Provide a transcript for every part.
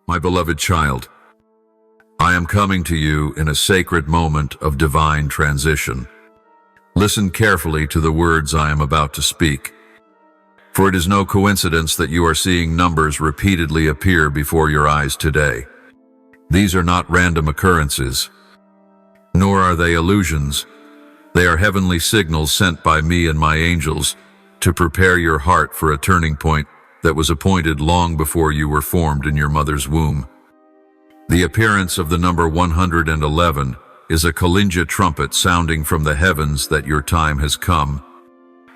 My beloved child, I am coming to you in a sacred moment of divine transition. Listen carefully to the words I am about to speak, for it is no coincidence that you are seeing numbers repeatedly appear before your eyes today. These are not random occurrences, nor are they illusions. They are heavenly signals sent by me and my angels to prepare your heart for a turning point that was appointed long before you were formed in your mother's womb. The appearance of the number 111 is a Kalinga trumpet sounding from the heavens that your time has come.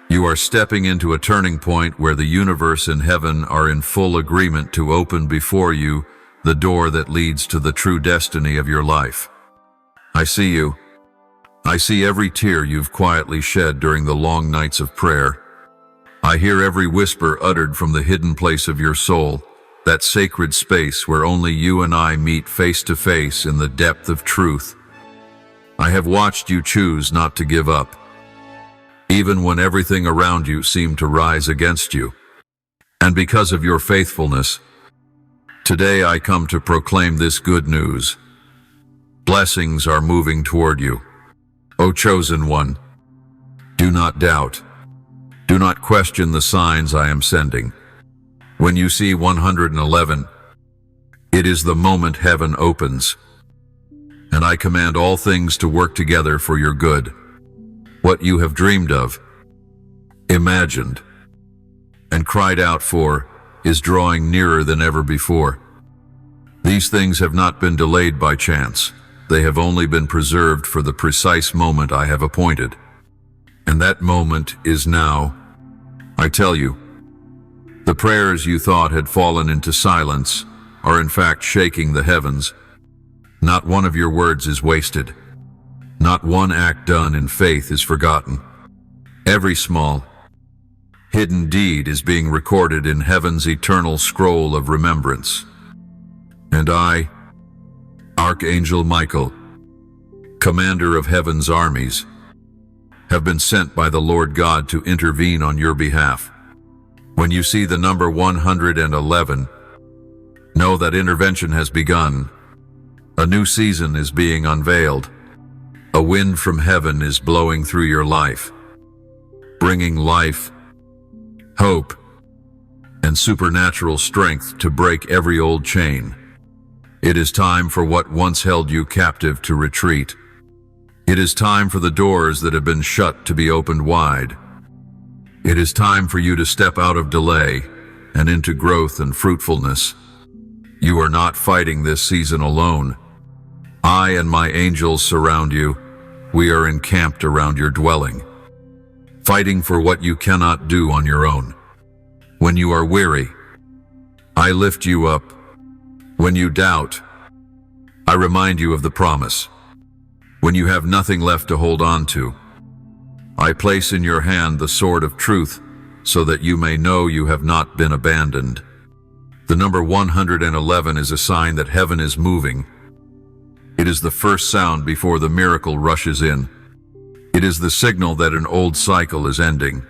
You are stepping into a turning point where the universe and heaven are in full agreement to open before you the door that leads to the true destiny of your life. I see you. I see every tear you've quietly shed during the long nights of prayer. I hear every whisper uttered from the hidden place of your soul, that sacred space where only you and I meet face to face in the depth of truth. I have watched you choose not to give up, even when everything around you seemed to rise against you. And because of your faithfulness, today I come to proclaim this good news. Blessings are moving toward you. O chosen one, do not doubt. Do not question the signs I am sending. When you see 111, it is the moment heaven opens, and I command all things to work together for your good. What you have dreamed of, imagined, and cried out for is drawing nearer than ever before. These things have not been delayed by chance. They have only been preserved for the precise moment I have appointed. And that moment is now. I tell you, the prayers you thought had fallen into silence are in fact shaking the heavens. Not one of your words is wasted. Not one act done in faith is forgotten. Every small, hidden deed is being recorded in heaven's eternal scroll of remembrance. And I, Archangel Michael, commander of heaven's armies, have been sent by the Lord God to intervene on your behalf. When you see the number 111, know that intervention has begun. A new season is being unveiled. A wind from heaven is blowing through your life, bringing life, hope, and supernatural strength to break every old chain. It is time for what once held you captive to retreat. It is time for the doors that have been shut to be opened wide. It is time for you to step out of delay and into growth and fruitfulness. You are not fighting this season alone. I and my angels surround you. We are encamped around your dwelling, fighting for what you cannot do on your own. When you are weary, I lift you up. When you doubt, I remind you of the promise. When you have nothing left to hold on to, I place in your hand the sword of truth so that you may know you have not been abandoned. The number 111 is a sign that heaven is moving. It is the first sound before the miracle rushes in. It is the signal that an old cycle is ending,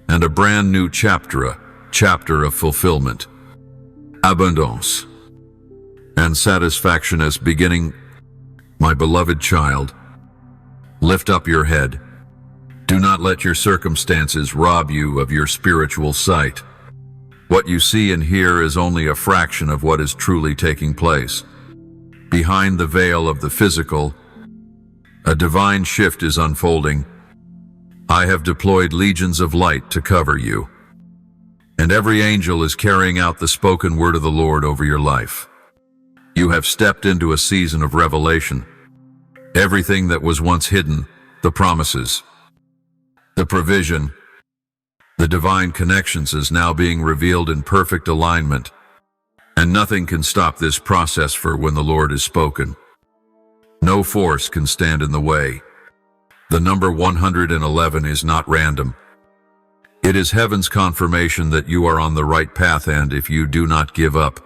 and a brand new chapter of fulfillment, abundance, and satisfaction is beginning. My beloved child, lift up your head. Do not let your circumstances rob you of your spiritual sight. What you see and hear is only a fraction of what is truly taking place. Behind the veil of the physical, a divine shift is unfolding. I have deployed legions of light to cover you, and every angel is carrying out the spoken word of the Lord over your life. You have stepped into a season of revelation. Everything that was once hidden, the promises, the provision, the divine connections is now being revealed in perfect alignment, and nothing can stop this process, for when the Lord has spoken, no force can stand in the way. The number 111 is not random. It is heaven's confirmation that you are on the right path, and if you do not give up,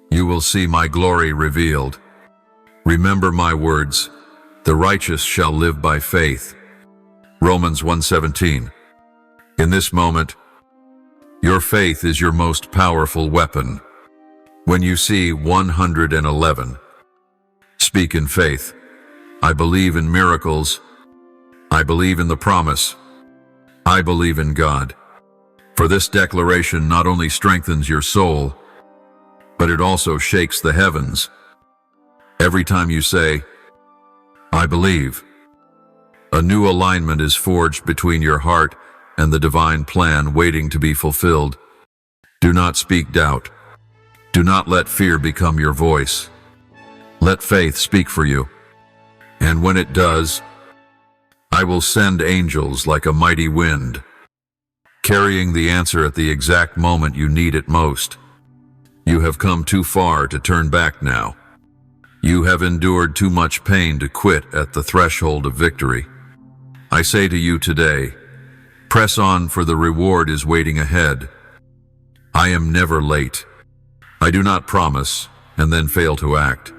you will see my glory revealed. Remember my words, the righteous shall live by faith. Romans 1:17. In this moment, your faith is your most powerful weapon. When you see 111, speak in faith. I believe in miracles. I believe in the promise. I believe in God. For this declaration not only strengthens your soul, but it also shakes the heavens. Every time you say, I believe, a new alignment is forged between your heart and the divine plan waiting to be fulfilled. Do not speak doubt. Do not let fear become your voice. Let faith speak for you. And when it does, I will send angels like a mighty wind, carrying the answer at the exact moment you need it most. You have come too far to turn back now. You have endured too much pain to quit at the threshold of victory. I say to you today, press on, for the reward is waiting ahead. I am never late. I do not promise and then fail to act.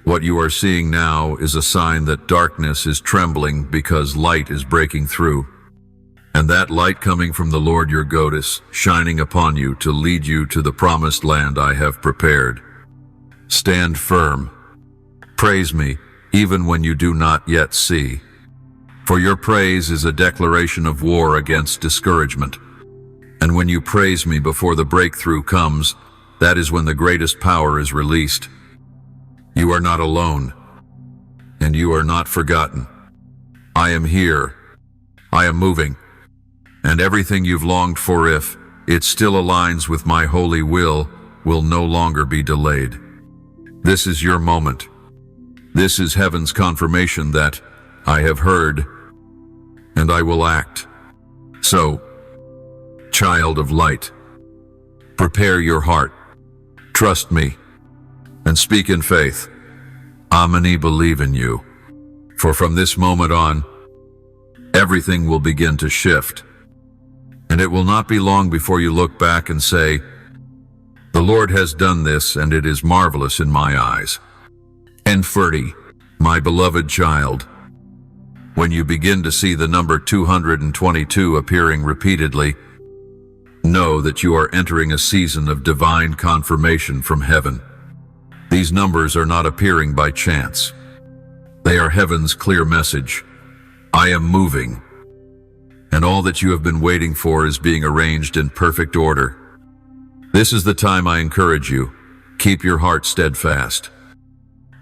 What you are seeing now is a sign that darkness is trembling because light is breaking through. And that light coming from the Lord your God is shining upon you to lead you to the promised land I have prepared. Stand firm. Praise me, even when you do not yet see. For your praise is a declaration of war against discouragement. And when you praise me before the breakthrough comes, that is when the greatest power is released. You are not alone, and you are not forgotten. I am here. I am moving. And everything you've longed for, if it still aligns with my holy will no longer be delayed. This is your moment. This is heaven's confirmation that I have heard, and I will act. So, child of light, prepare your heart, trust me, and speak in faith. Amani, believe in you. For from this moment on, everything will begin to shift. And it will not be long before you look back and say, the Lord has done this, and it is marvelous in my eyes. And 30, my beloved child, when you begin to see the number 222 appearing repeatedly, know that you are entering a season of divine confirmation from heaven. These numbers are not appearing by chance. They are heaven's clear message. I am moving, and all that you have been waiting for is being arranged in perfect order. This is the time I encourage you. Keep your heart steadfast.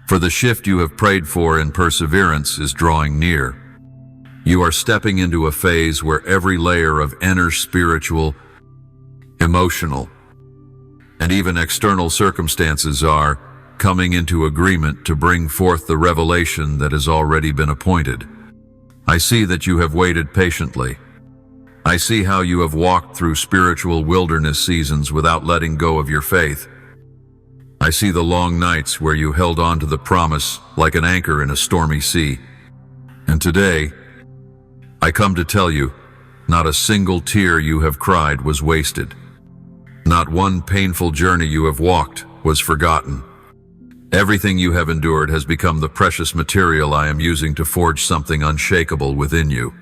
For the shift you have prayed for in perseverance is drawing near. You are stepping into a phase where every layer of inner spiritual, emotional, and even external circumstances are coming into agreement to bring forth the revelation that has already been appointed. I see that you have waited patiently. I see how you have walked through spiritual wilderness seasons without letting go of your faith. I see the long nights where you held on to the promise like an anchor in a stormy sea. And today, I come to tell you, not a single tear you have cried was wasted. Not one painful journey you have walked was forgotten. Everything you have endured has become the precious material I am using to forge something unshakable within you.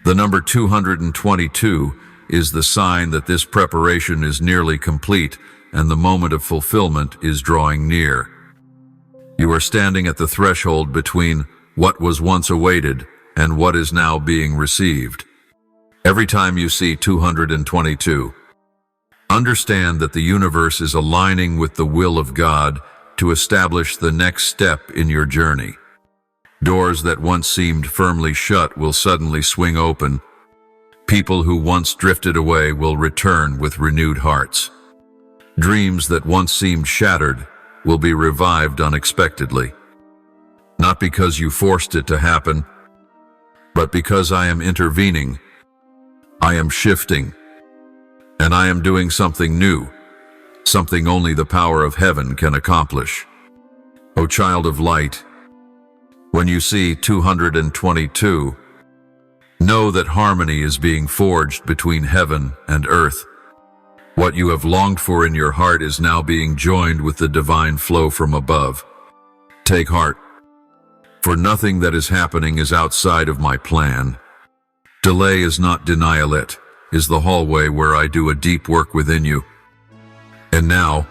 The number 222 is the sign that this preparation is nearly complete and the moment of fulfillment is drawing near. You are standing at the threshold between what was once awaited and what is now being received. Every time you see 222, understand that the universe is aligning with the will of God to establish the next step in your journey. Doors that once seemed firmly shut will suddenly swing open. People who once drifted away will return with renewed hearts. Dreams that once seemed shattered will be revived unexpectedly. Not because you forced it to happen, but because I am intervening. I am shifting, and I am doing something new, something only the power of heaven can accomplish. O child of light, when you see 222, know that harmony is being forged between heaven and earth. What you have longed for in your heart is now being joined with the divine flow from above. Take heart, for nothing that is happening is outside of my plan. Delay is not denial, it is the hallway where I do a deep work within you. And now,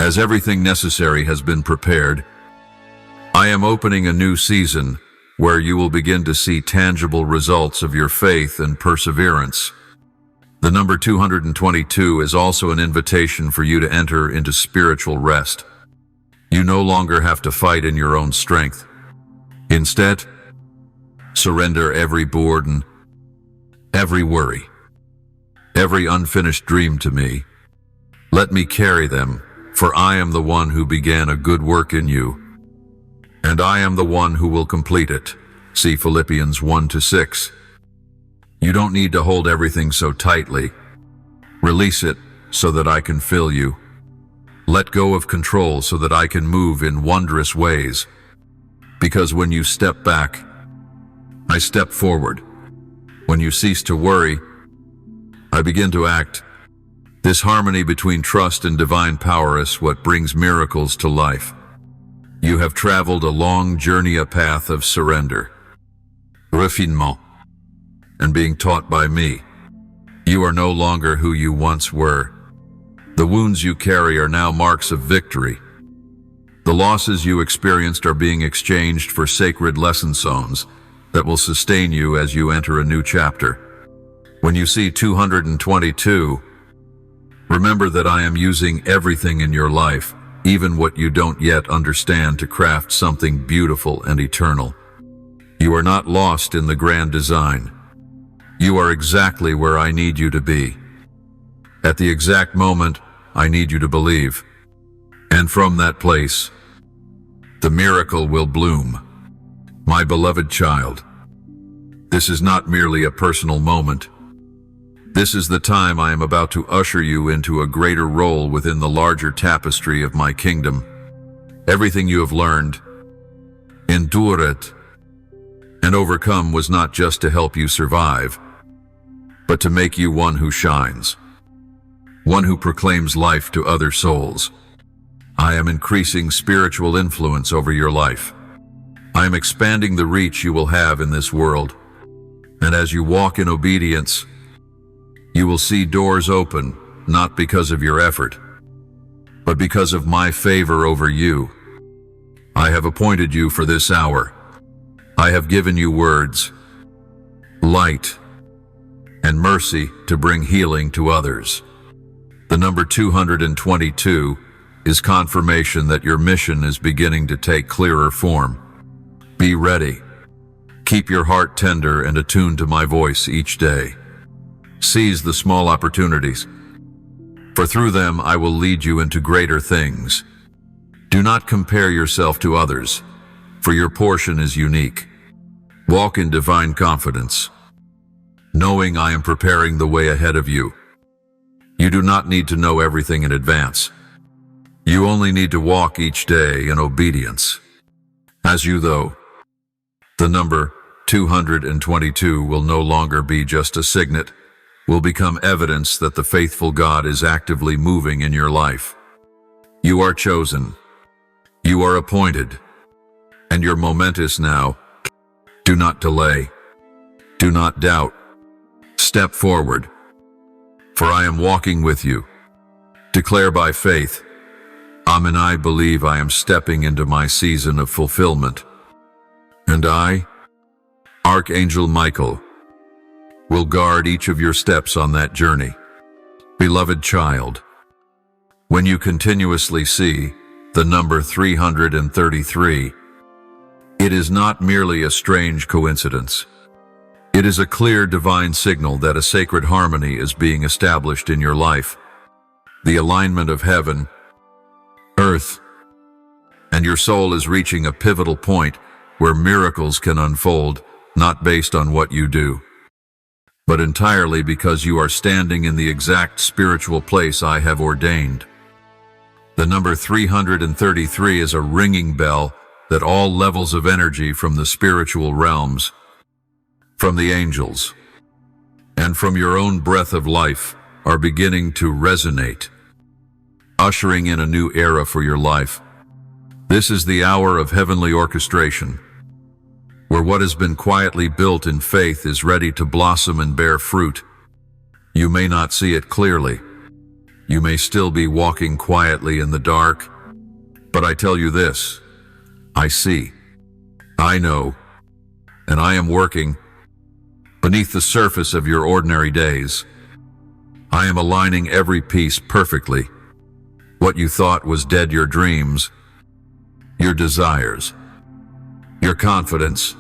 As everything necessary has been prepared, I am opening a new season where you will begin to see tangible results of your faith and perseverance. The number 222 is also an invitation for you to enter into spiritual rest. You no longer have to fight in your own strength. Instead, surrender every burden, every worry, every unfinished dream to me. Let me carry them, for I am the one who began a good work in you, and I am the one who will complete it. See Philippians 1-6. You don't need to hold everything so tightly. Release it so that I can fill you. Let go of control so that I can move in wondrous ways. Because when you step back, I step forward. When you cease to worry, I begin to act. This harmony between trust and divine power is what brings miracles to life. You have traveled a long journey, a path of surrender, refinement, and being taught by me. You are no longer who you once were. The wounds you carry are now marks of victory. The losses you experienced are being exchanged for sacred lesson stones that will sustain you as you enter a new chapter. When you see 222, remember that I am using everything in your life, even what you don't yet understand, to craft something beautiful and eternal. You are not lost in the grand design. You are exactly where I need you to be. At the exact moment I need you to believe. And from that place, the miracle will bloom. My beloved child, this is not merely a personal moment. This is the time I am about to usher you into a greater role within the larger tapestry of my kingdom. Everything you have learned, endured, and overcome was not just to help you survive, but to make you one who shines, one who proclaims life to other souls. I am increasing spiritual influence over your life. I am expanding the reach you will have in this world. And as you walk in obedience, you will see doors open, not because of your effort, but because of my favor over you. I have appointed you for this hour. I have given you words, light, and mercy to bring healing to others. The number 222 is confirmation that your mission is beginning to take clearer form. Be ready. Keep your heart tender and attuned to my voice each day. Seize the small opportunities, for through them I will lead you into greater things. Do not compare yourself to others, for your portion is unique. Walk in divine confidence, knowing I am preparing the way ahead of you. You do not need to know everything in advance. You only need to walk each day in obedience. As you, though, the number 222 will no longer be just a signet, will become evidence that the faithful God is actively moving in your life. You are chosen. You are appointed. And your moment is now. Do not delay. Do not doubt. Step forward. For I am walking with you. Declare by faith, Amen. I believe I am stepping into my season of fulfillment. And I, Archangel Michael, will guard each of your steps on that journey. Beloved child, when you continuously see the number 333, it is not merely a strange coincidence. It is a clear divine signal that a sacred harmony is being established in your life. The alignment of heaven, earth, and your soul is reaching a pivotal point where miracles can unfold, not based on what you do, but entirely because you are standing in the exact spiritual place I have ordained. The number 333 is a ringing bell that all levels of energy from the spiritual realms, from the angels, and from your own breath of life are beginning to resonate, ushering in a new era for your life. This is the hour of heavenly orchestration, where what has been quietly built in faith is ready to blossom and bear fruit. You may not see it clearly, You may still be walking quietly in the dark, but I tell you this, I see, I know, and I am working beneath the surface of your ordinary days. I am aligning every piece perfectly. What you thought was dead, your dreams, your desires, your confidence,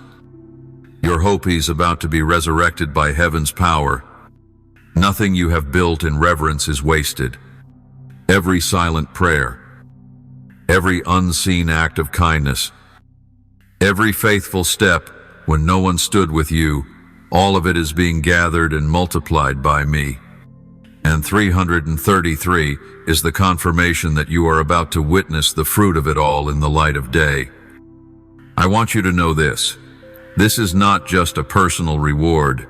your hope is about to be resurrected by heaven's power. Nothing you have built in reverence is wasted. Every silent prayer, every unseen act of kindness, every faithful step when no one stood with you, all of it is being gathered and multiplied by me. And 333 is the confirmation that you are about to witness the fruit of it all in the light of day. I want you to know this. This is not just a personal reward.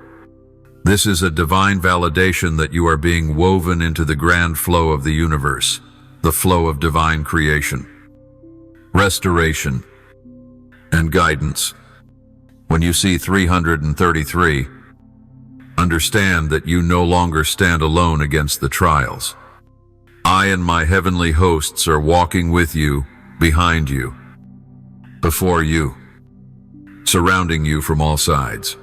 This is a divine validation that you are being woven into the grand flow of the universe, the flow of divine creation, restoration, and guidance. When you see 333, understand that you no longer stand alone against the trials. I and my heavenly hosts are walking with you, behind you, before you, surrounding you from all sides.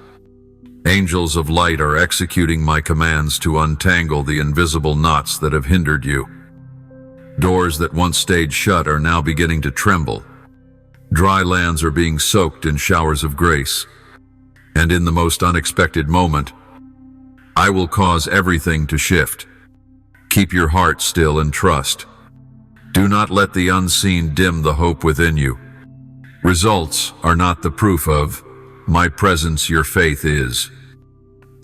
Angels of light are executing my commands to untangle the invisible knots that have hindered you. Doors that once stayed shut are now beginning to tremble. Dry lands are being soaked in showers of grace. And in the most unexpected moment, I will cause everything to shift. Keep your heart still and trust. Do not let the unseen dim the hope within you. Results are not the proof of my presence, your faith is.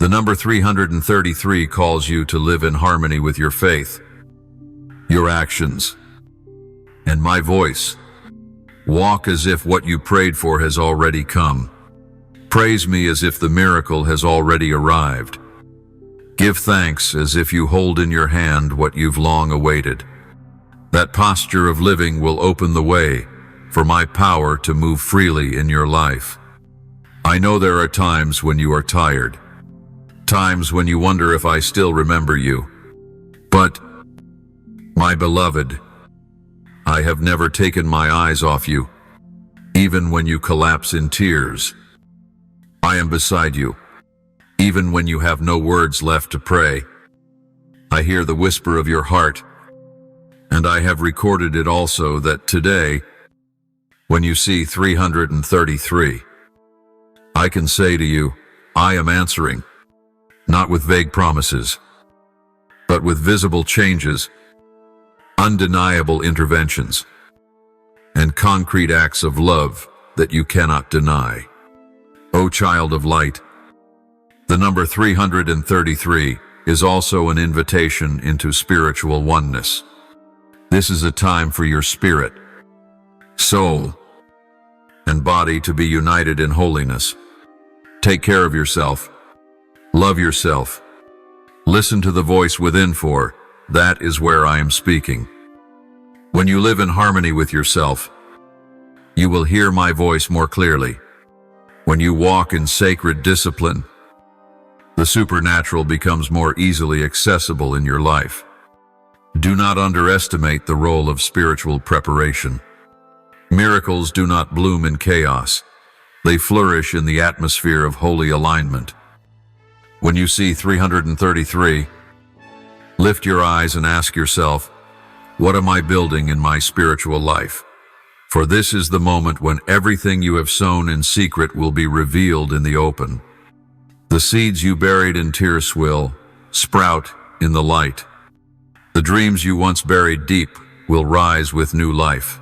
The number 333 calls you to live in harmony with your faith, your actions, and my voice. Walk as if what you prayed for has already come. Praise me as if the miracle has already arrived. Give thanks as if you hold in your hand what you've long awaited. That posture of living will open the way for my power to move freely in your life. I know there are times when you are tired, times when you wonder if I still remember you. But, my beloved, I have never taken my eyes off you, even when you collapse in tears. I am beside you, even when you have no words left to pray. I hear the whisper of your heart, and I have recorded it also that today, when you see 333, I can say to you, I am answering, not with vague promises, but with visible changes, undeniable interventions, and concrete acts of love that you cannot deny. O child of light, the number 333 is also an invitation into spiritual oneness. This is a time for your spirit, soul, and body to be united in holiness. Take care of yourself. Love yourself. Listen to the voice within, for that is where I am speaking. When you live in harmony with yourself, you will hear my voice more clearly. When you walk in sacred discipline, the supernatural becomes more easily accessible in your life. Do not underestimate the role of spiritual preparation. Miracles do not bloom in chaos. They flourish in the atmosphere of holy alignment. When you see 333, lift your eyes and ask yourself, what am I building in my spiritual life? For this is the moment when everything you have sown in secret will be revealed in the open. The seeds you buried in tears will sprout in the light. The dreams you once buried deep will rise with new life.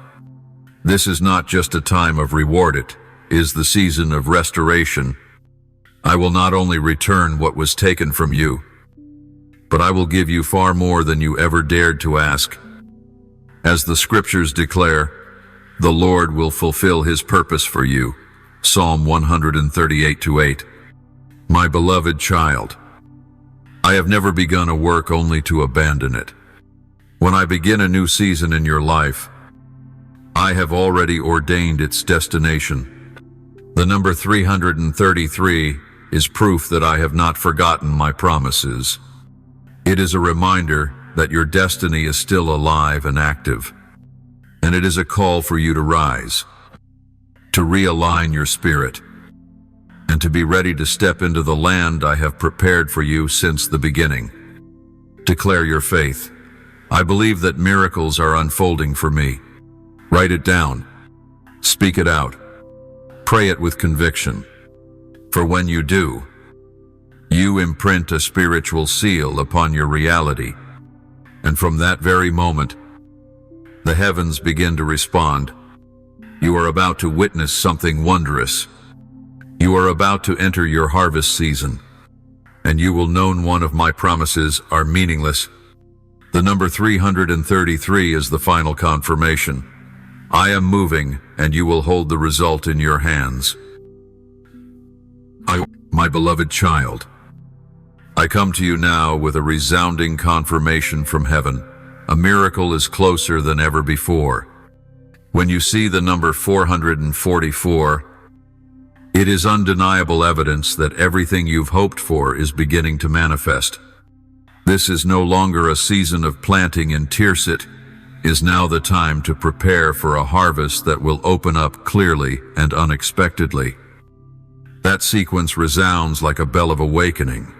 This is not just a time of reward, it is the season of restoration. I will not only return what was taken from you, but I will give you far more than you ever dared to ask. As the scriptures declare, the Lord will fulfill his purpose for you. Psalm 138:8. My beloved child, I have never begun a work only to abandon it. When I begin a new season in your life, I have already ordained its destination. The number 333 is proof that I have not forgotten my promises. It is a reminder that your destiny is still alive and active, and it is a call for you to rise, to realign your spirit, and to be ready to step into the land I have prepared for you since the beginning. Declare your faith. I believe that miracles are unfolding for me. Write it down. Speak it out. Pray it with conviction. For when you do, you imprint a spiritual seal upon your reality. And from that very moment, the heavens begin to respond. You are about to witness something wondrous. You are about to enter your harvest season, and you will know one of my promises are meaningless. The number 333 is the final confirmation. I am moving, and you will hold the result in your hands. My beloved child, I come to you now with a resounding confirmation from heaven. A miracle is closer than ever before. When you see the number 444, it is undeniable evidence that everything you've hoped for is beginning to manifest. This is no longer a season of planting and Tirsit. Is now the time to prepare for a harvest that will open up clearly and unexpectedly. That sequence resounds like a bell of awakening,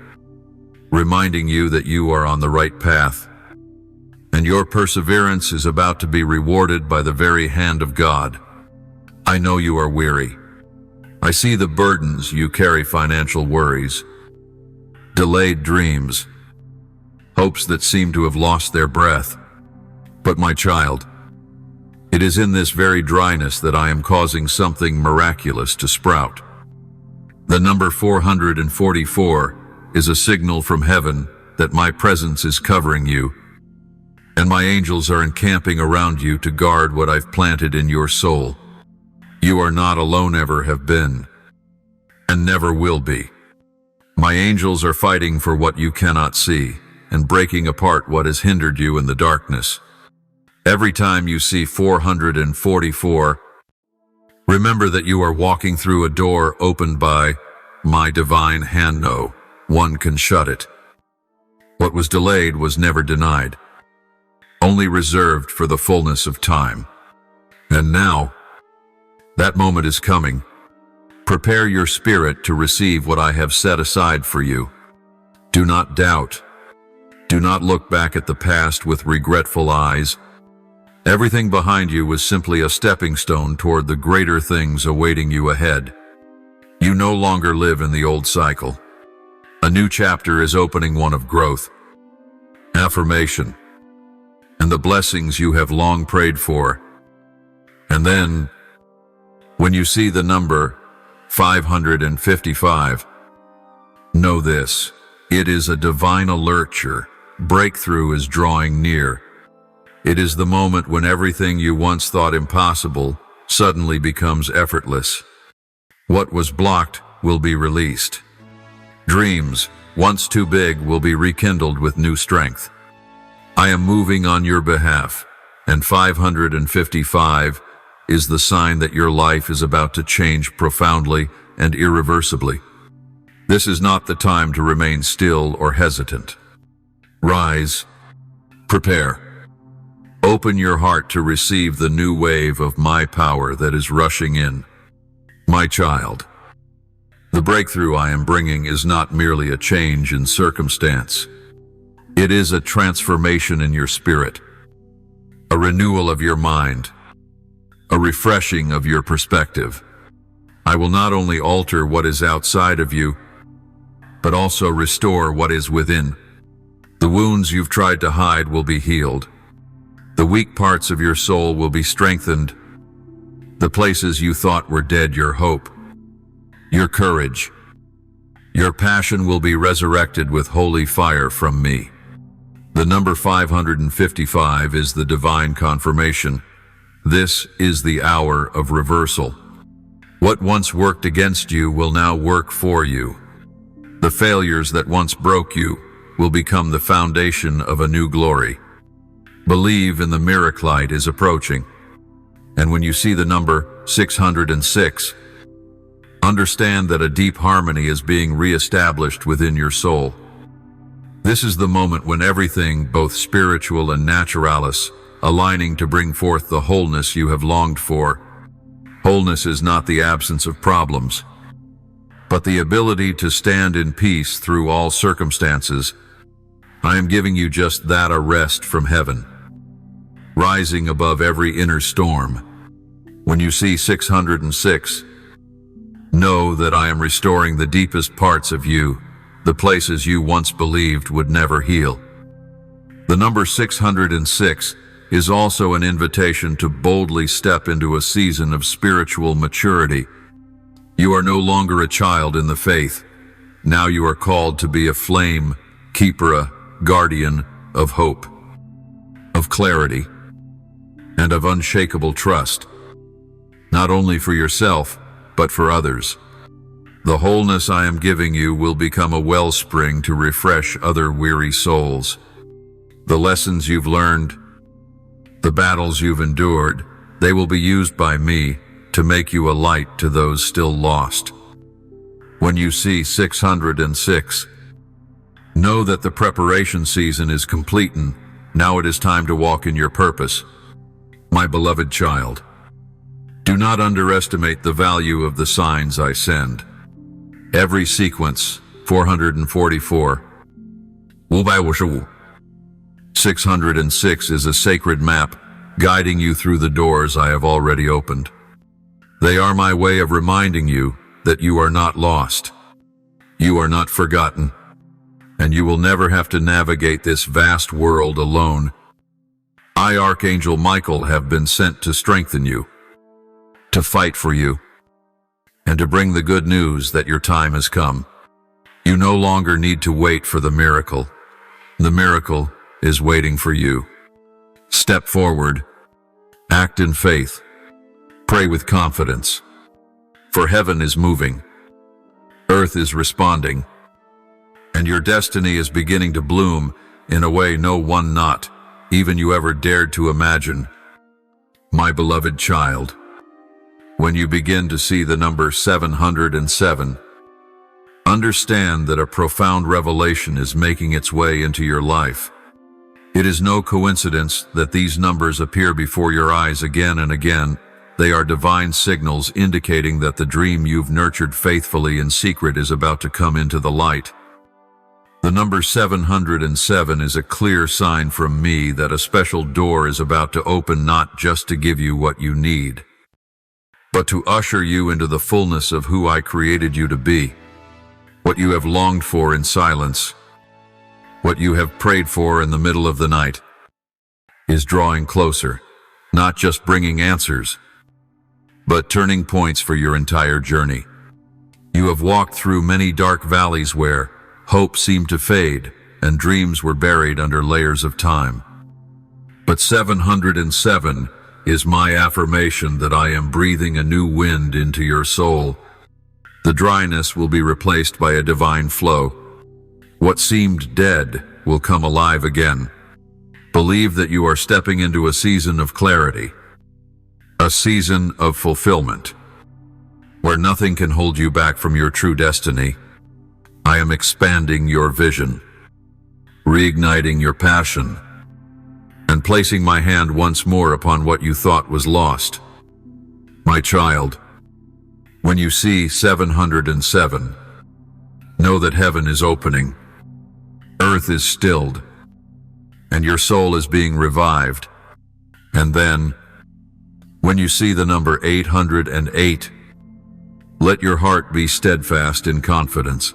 reminding you that you are on the right path, and your perseverance is about to be rewarded by the very hand of God. I know you are weary. I see the burdens you carry, financial worries, delayed dreams, hopes that seem to have lost their breath. But my child, it is in this very dryness that I am causing something miraculous to sprout. The number 444 is a signal from heaven that my presence is covering you, and my angels are encamping around you to guard what I've planted in your soul. You are not alone, ever have been, and never will be. My angels are fighting for what you cannot see, and breaking apart what has hindered you in the darkness. Every time you see 444, remember that you are walking through a door opened by my divine hand. No one can shut it. What was delayed was never denied, only reserved for the fullness of time. And now, that moment is coming. Prepare your spirit to receive what I have set aside for you. Do not doubt. Do not look back at the past with regretful eyes. Everything behind you was simply a stepping stone toward the greater things awaiting you ahead. You no longer live in the old cycle. A new chapter is opening, one of growth, affirmation, and the blessings you have long prayed for. And then, when you see the number 555, know this: it is a divine alert. Your breakthrough is drawing near. It is the moment when everything you once thought impossible suddenly becomes effortless. What was blocked will be released. Dreams, once too big, will be rekindled with new strength. I am moving on your behalf, and 555 is the sign that your life is about to change profoundly and irreversibly. This is not the time to remain still or hesitant. Rise, prepare. Open your heart to receive the new wave of my power that is rushing in. My child, the breakthrough I am bringing is not merely a change in circumstance. It is a transformation in your spirit, a renewal of your mind, a refreshing of your perspective. I will not only alter what is outside of you, but also restore what is within. The wounds you've tried to hide will be healed. The weak parts of your soul will be strengthened. The places you thought were dead, your hope, your courage, your passion will be resurrected with holy fire from me. The number 555 is the divine confirmation. This is the hour of reversal. What once worked against you will now work for you. The failures that once broke you will become the foundation of a new glory. Believe in the miracle is approaching. And when you see the number 606, understand that a deep harmony is being reestablished within your soul. This is the moment when everything, both spiritual and naturalis, aligning to bring forth the wholeness you have longed for. Wholeness is not the absence of problems, but the ability to stand in peace through all circumstances. I am giving you just that, a rest from heaven, rising above every inner storm. When you see 606, know that I am restoring the deepest parts of you, the places you once believed would never heal. The number 606 is also an invitation to boldly step into a season of spiritual maturity. You are no longer a child in the faith. Now you are called to be a flame keeper, a guardian of hope, of clarity, and of unshakable trust, not only for yourself, but for others. The wholeness I am giving you will become a wellspring to refresh other weary souls. The lessons you've learned, the battles you've endured, they will be used by me to make you a light to those still lost. When you see 606, know that the preparation season is complete, and now it is time to walk in your purpose. My beloved child, do not underestimate the value of the signs I send. Every sequence, 444. 555. 606 is a sacred map guiding you through the doors I have already opened. They are my way of reminding you that you are not lost. You are not forgotten, and you will never have to navigate this vast world alone. I, Archangel Michael, have been sent to strengthen you, to fight for you, and to bring the good news that your time has come. You no longer need to wait for the miracle. The miracle is waiting for you. Step forward, act in faith, pray with confidence, for heaven is moving, earth is responding, and your destiny is beginning to bloom in a way no one, not even you, ever dared to imagine. My beloved child, when you begin to see the number 707, understand that a profound revelation is making its way into your life. It is no coincidence that these numbers appear before your eyes again and again. They are divine signals indicating that the dream you've nurtured faithfully in secret is about to come into the light. The number 707 is a clear sign from me that a special door is about to open, not just to give you what you need, but to usher you into the fullness of who I created you to be. What you have longed for in silence, what you have prayed for in the middle of the night, is drawing closer, not just bringing answers, but turning points for your entire journey. You have walked through many dark valleys where hope seemed to fade and dreams were buried under layers of time. But 707 is my affirmation that I am breathing a new wind into your soul. The dryness will be replaced by a divine flow. What seemed dead will come alive again. Believe that you are stepping into a season of clarity, a season of fulfillment, where nothing can hold you back from your true destiny. I am expanding your vision, reigniting your passion, and placing my hand once more upon what you thought was lost. My child, when you see 707, know that heaven is opening, earth is stilled, and your soul is being revived. And then, when you see the number 808, let your heart be steadfast in confidence.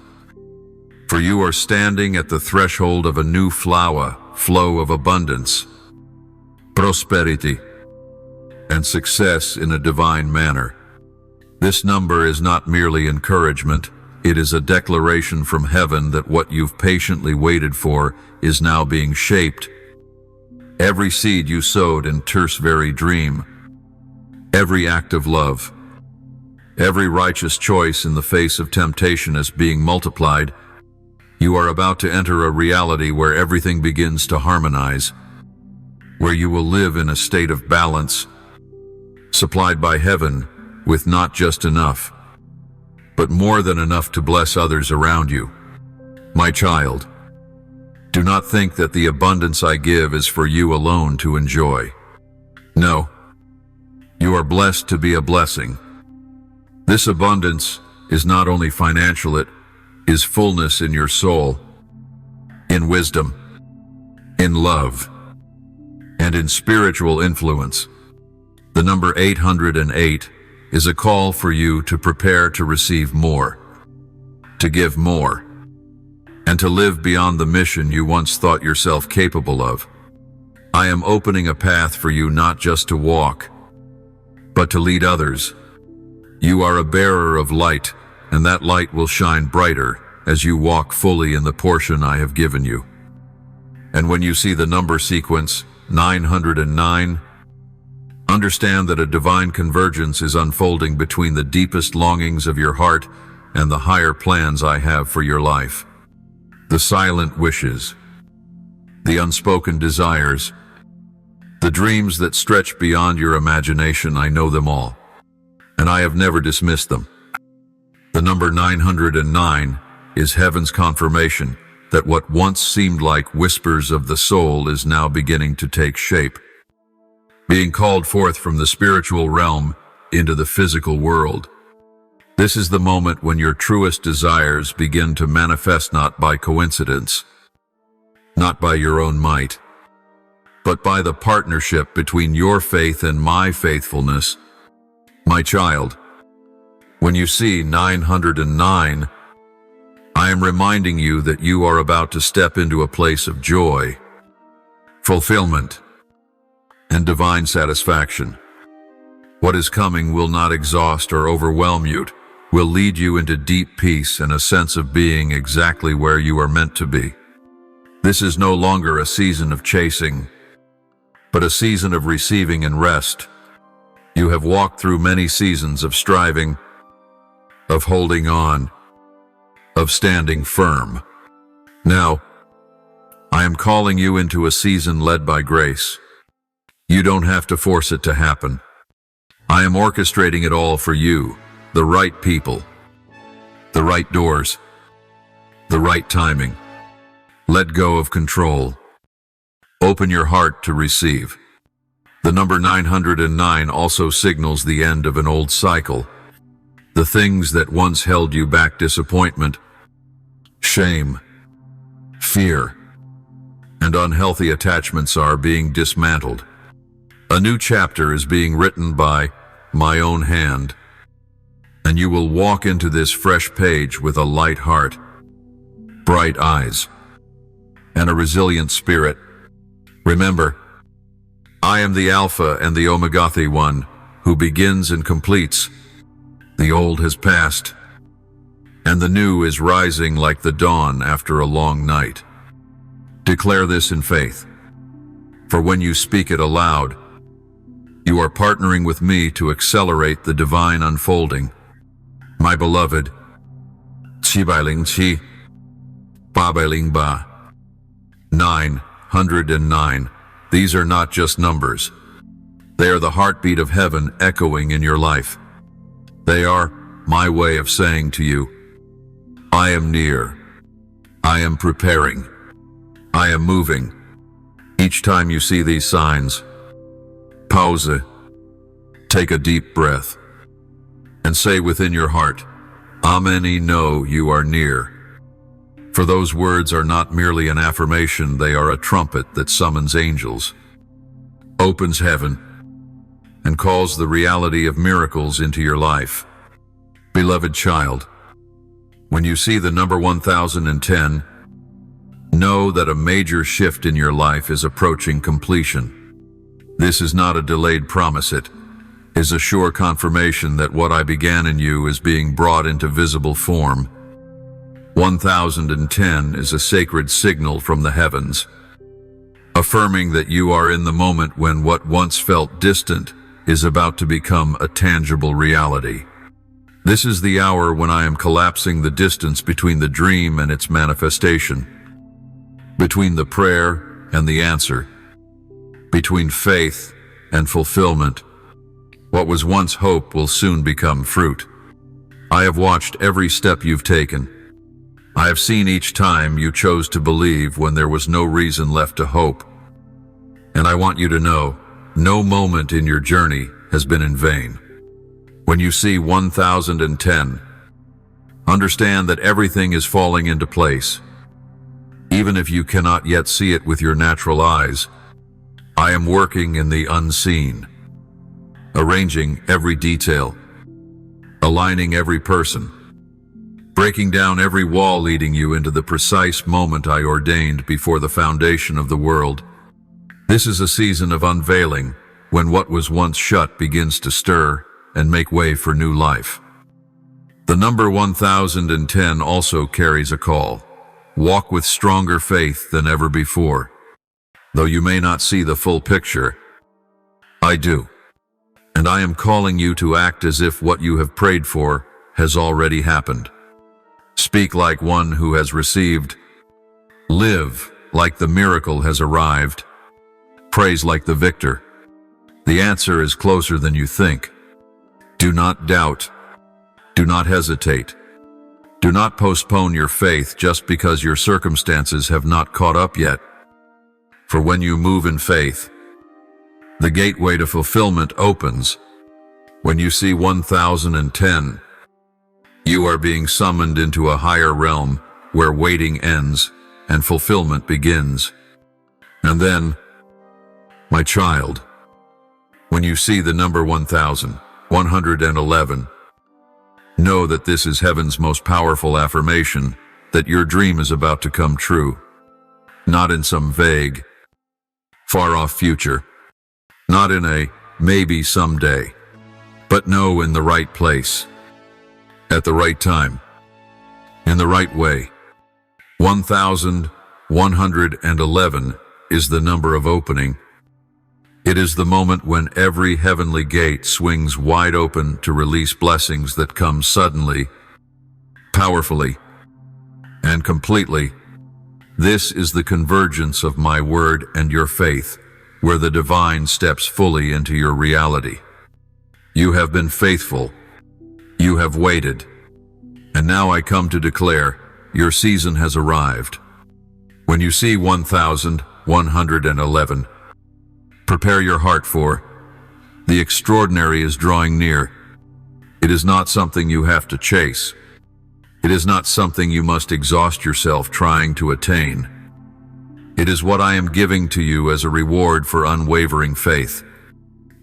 For you are standing at the threshold of a new flow of abundance, prosperity, and success in a divine manner. This number is not merely encouragement, it is a declaration from heaven that what you've patiently waited for is now being shaped. Every seed you sowed in terse very dream, every act of love, every righteous choice in the face of temptation is being multiplied. You are about to enter a reality where everything begins to harmonize, where you will live in a state of balance, supplied by heaven with not just enough, but more than enough to bless others around you. My child, Do not think that the abundance I give is for you alone to enjoy. No, you are blessed to be a blessing. This abundance is not only financial, it is fullness in your soul, in wisdom, in love, and in spiritual influence. The number 808 is a call for you to prepare to receive more, to give more, and to live beyond the mission you once thought yourself capable of. I am opening a path for you not just to walk, but to lead others. You are a bearer of light, and that light will shine brighter as you walk fully in the portion I have given you. And when you see the number sequence 909, understand that a divine convergence is unfolding between the deepest longings of your heart and the higher plans I have for your life. The silent wishes, the unspoken desires, the dreams that stretch beyond your imagination, I know them all, and I have never dismissed them. The number 909 is heaven's confirmation that what once seemed like whispers of the soul is now beginning to take shape, being called forth from the spiritual realm into the physical world. This is the moment when your truest desires begin to manifest, not by coincidence, not by your own might, but by the partnership between your faith and my faithfulness. My child, when you see 909, I am reminding you that you are about to step into a place of joy, fulfillment, and divine satisfaction. What is coming will not exhaust or overwhelm you, will lead you into deep peace and a sense of being exactly where you are meant to be. This is no longer a season of chasing, but a season of receiving and rest. You have walked through many seasons of striving, of holding on, of standing firm. Now, I am calling you into a season led by grace. You don't have to force it to happen. I am orchestrating it all for you, the right people, the right doors, the right timing. Let go of control. Open your heart to receive. The number 909 also signals the end of an old cycle. The things that once held you back, disappointment, shame, fear, and unhealthy attachments, are being dismantled. A new chapter is being written by my own hand, and you will walk into this fresh page with a light heart, bright eyes, and a resilient spirit. Remember, I am the Alpha and the Omega, the one who begins and completes. The old has passed, and the new is rising like the dawn after a long night. Declare this in faith, for when you speak it aloud, you are partnering with me to accelerate the divine unfolding. My beloved, 707, 808, 909. These are not just numbers. They are the heartbeat of heaven echoing in your life. They are my way of saying to you, I am near. I am preparing. I am moving. Each time you see these signs, pause, take a deep breath, and say within your heart, Amen. Know you are near. For those words are not merely an affirmation, they are a trumpet that summons angels, opens heaven, and calls the reality of miracles into your life. Beloved child, when you see the number 1010, know that a major shift in your life is approaching completion. This is not a delayed promise, it is a sure confirmation that what I began in you is being brought into visible form. 1010 is a sacred signal from the heavens, affirming that you are in the moment when what once felt distant is about to become a tangible reality. This is the hour when I am collapsing the distance between the dream and its manifestation, between the prayer and the answer, between faith and fulfillment. What was once hope will soon become fruit. I have watched every step you've taken. I have seen each time you chose to believe when there was no reason left to hope. And I want you to know, no moment in your journey has been in vain. When you see 1010, understand that everything is falling into place. Even if you cannot yet see it with your natural eyes, I am working in the unseen, arranging every detail, aligning every person, breaking down every wall leading you into the precise moment I ordained before the foundation of the world. This is a season of unveiling, when what was once shut begins to stir and make way for new life. The number 1010 also carries a call. Walk with stronger faith than ever before. Though you may not see the full picture, I do. And I am calling you to act as if what you have prayed for has already happened. Speak like one who has received. Live like the miracle has arrived. Praise like the victor. The answer is closer than you think. Do not doubt. Do not hesitate. Do not postpone your faith just because your circumstances have not caught up yet. For when you move in faith, the gateway to fulfillment opens. When you see 1010, you are being summoned into a higher realm where waiting ends and fulfillment begins. And then, my child, when you see the number 1111, know that this is heaven's most powerful affirmation that your dream is about to come true. Not in some vague, far-off future, not in a maybe someday, but no, in the right place, at the right time, in the right way. 1111 is the number of opening. It is the moment when every heavenly gate swings wide open to release blessings that come suddenly, powerfully, and completely. This is the convergence of my word and your faith, where the divine steps fully into your reality. You have been faithful. You have waited. And now I come to declare, your season has arrived. When you see 1111, prepare your heart for the extraordinary is drawing near. It is not something you have to chase. It is not something you must exhaust yourself trying to attain. It is what I am giving to you as a reward for unwavering faith.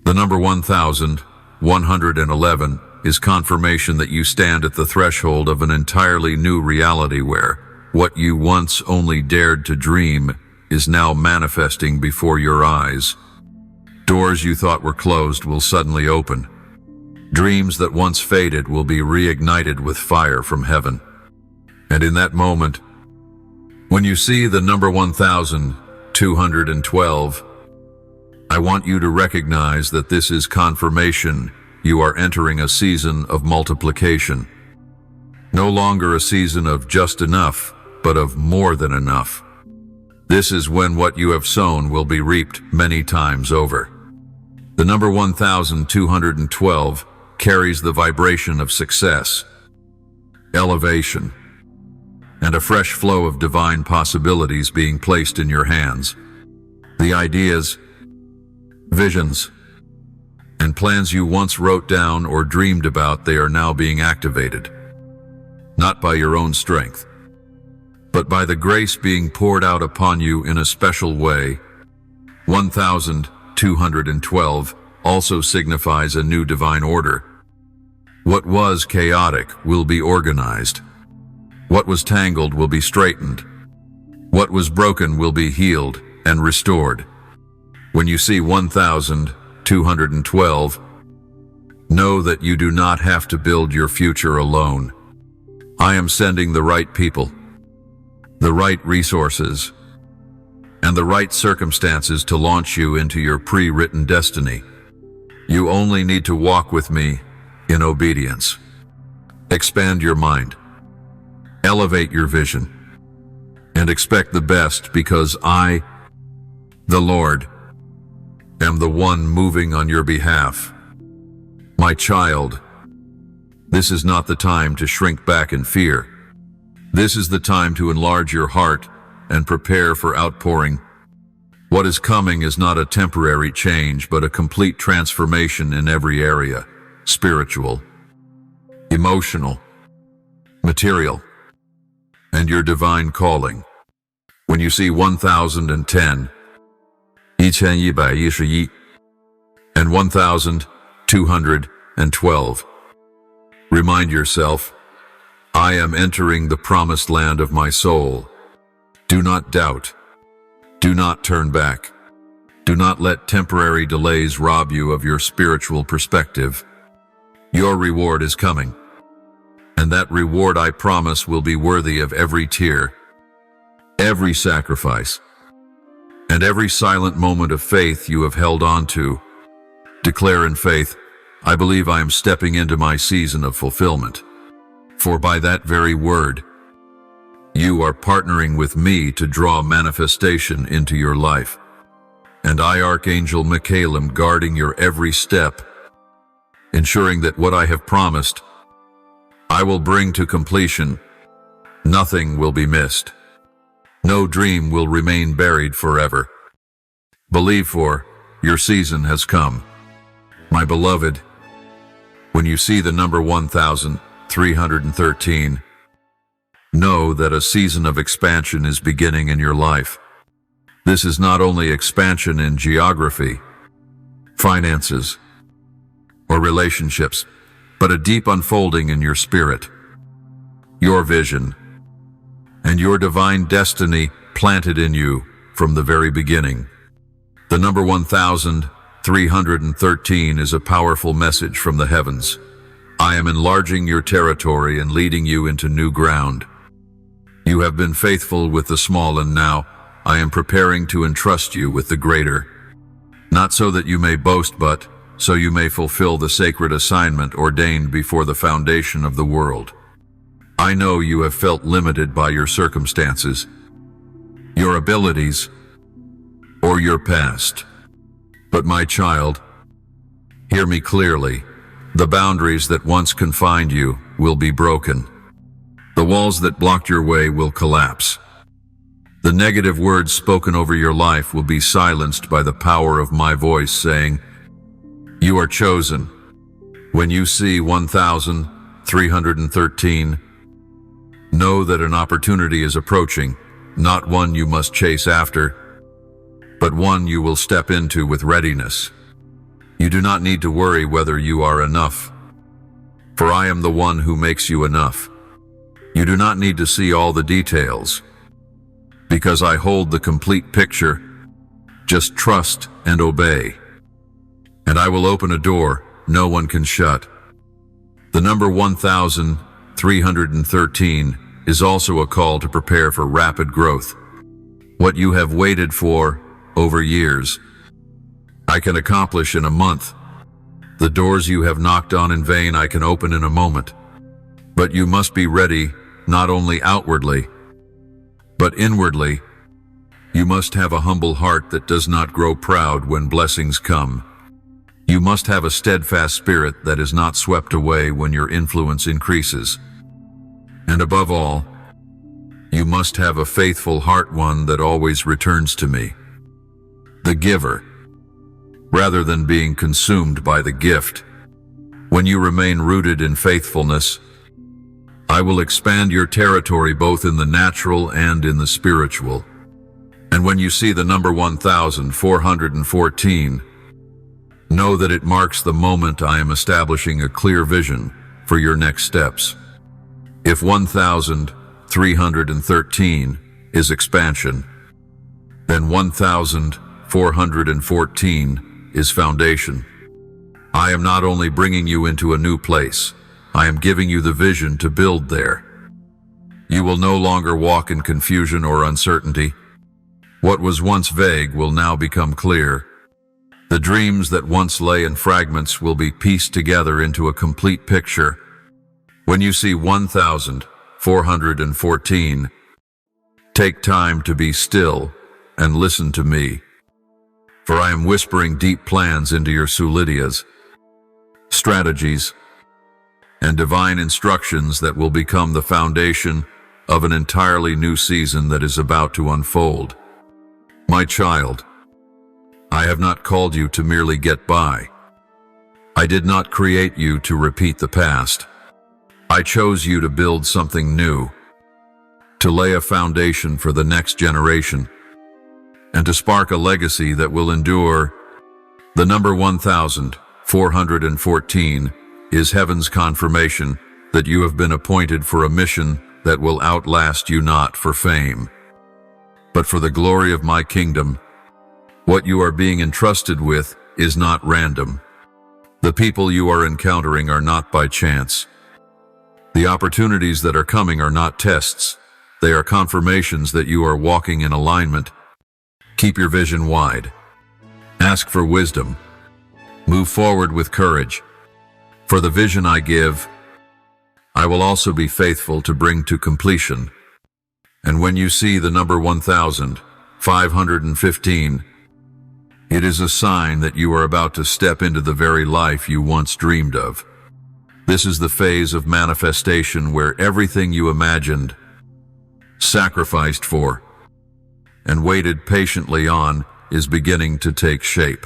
The number 1111 is confirmation that you stand at the threshold of an entirely new reality where what you once only dared to dream is now manifesting before your eyes. Doors you thought were closed will suddenly open. Dreams that once faded will be reignited with fire from heaven. And in that moment, when you see the number 1212, I want you to recognize that this is confirmation you are entering a season of multiplication. No longer a season of just enough, but of more than enough. This is when what you have sown will be reaped many times over. The number 1212 carries the vibration of success, elevation, and a fresh flow of divine possibilities being placed in your hands. The ideas, visions, and plans you once wrote down or dreamed about, they are now being activated. Not by your own strength, but by the grace being poured out upon you in a special way. 1212 also signifies a new divine order. What was chaotic will be organized. What was tangled will be straightened. What was broken will be healed and restored. When you see 1212, know that you do not have to build your future alone. I am sending the right people, the right resources, and the right circumstances to launch you into your pre-written destiny. You only need to walk with me in obedience. Expand your mind, elevate your vision, and expect the best, because I, the Lord, am the one moving on your behalf. My child, this is not the time to shrink back in fear. This is the time to enlarge your heart and prepare for outpouring. What is coming is not a temporary change, but a complete transformation in every area: spiritual, emotional, material, and your divine calling. When you see 1010, 1111, and 1212, remind yourself, I am entering the promised land of my soul. Do not doubt. Do not turn back. Do not let temporary delays rob you of your spiritual perspective. Your reward is coming, and that reward, I promise, will be worthy of every tear, every sacrifice, and every silent moment of faith you have held on to. Declare in faith, I believe I am stepping into my season of fulfillment. For by that very word, you are partnering with me to draw manifestation into your life. And I, Archangel Michael, am guarding your every step, ensuring that what I have promised, I will bring to completion. Nothing will be missed. No dream will remain buried forever. Believe, for your season has come. My beloved, when you see the number 1313, know that a season of expansion is beginning in your life. This is not only expansion in geography, finances, or relationships, but a deep unfolding in your spirit, your vision, and your divine destiny planted in you from the very beginning. The number 1313 is a powerful message from the heavens. I am enlarging your territory and leading you into new ground. You have been faithful with the small, and now I am preparing to entrust you with the greater. Not so that you may boast, but so you may fulfill the sacred assignment ordained before the foundation of the world. I know you have felt limited by your circumstances, your abilities, or your past. But my child, hear me clearly. The boundaries that once confined you will be broken. The walls that blocked your way will collapse. The negative words spoken over your life will be silenced by the power of my voice saying, you are chosen. When you see 1313, know that an opportunity is approaching, not one you must chase after, but one you will step into with readiness. You do not need to worry whether you are enough, for I am the one who makes you enough. You do not need to see all the details, because I hold the complete picture. Just trust and obey, and I will open a door no one can shut. The number 1313 is also a call to prepare for rapid growth. What you have waited for over years, I can accomplish in a month. The doors you have knocked on in vain, I can open in a moment. But you must be ready, not only outwardly, but inwardly. You must have a humble heart that does not grow proud when blessings come. You must have a steadfast spirit that is not swept away when your influence increases. And above all, you must have a faithful heart, one that always returns to me, the giver, rather than being consumed by the gift. When you remain rooted in faithfulness, I will expand your territory both in the natural and in the spiritual. And when you see the number 1414, know that it marks the moment I am establishing a clear vision for your next steps. If 1313 is expansion, then 1414 is foundation. I am not only bringing you into a new place, I am giving you the vision to build there. You will no longer walk in confusion or uncertainty. What was once vague will now become clear. The dreams that once lay in fragments will be pieced together into a complete picture. When you see 1414, take time to be still and listen to me. For I am whispering deep plans into your sulidias, strategies, and divine instructions that will become the foundation of an entirely new season that is about to unfold. My child, I have not called you to merely get by. I did not create you to repeat the past. I chose you to build something new, to lay a foundation for the next generation, and to spark a legacy that will endure. The number 1414 is heaven's confirmation that you have been appointed for a mission that will outlast you, not for fame, but for the glory of my kingdom. What you are being entrusted with is not random. The people you are encountering are not by chance. The opportunities that are coming are not tests. They are confirmations that you are walking in alignment. Keep your vision wide. Ask for wisdom. Move forward with courage. For the vision I give, I will also be faithful to bring to completion. And when you see the number 1515, it is a sign that you are about to step into the very life you once dreamed of. This is the phase of manifestation where everything you imagined, sacrificed for, and waited patiently on is beginning to take shape.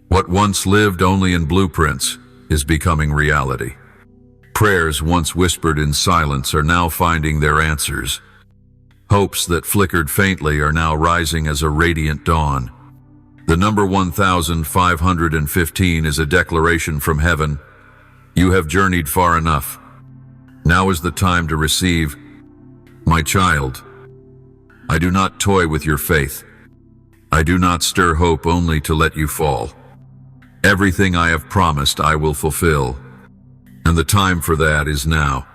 What once lived only in blueprints is becoming reality. Prayers once whispered in silence are now finding their answers. Hopes that flickered faintly are now rising as a radiant dawn. The number 1515 is a declaration from heaven. You have journeyed far enough. Now is the time to receive. My child, I do not toy with your faith. I do not stir hope only to let you fall. Everything I have promised I will fulfill, and the time for that is now.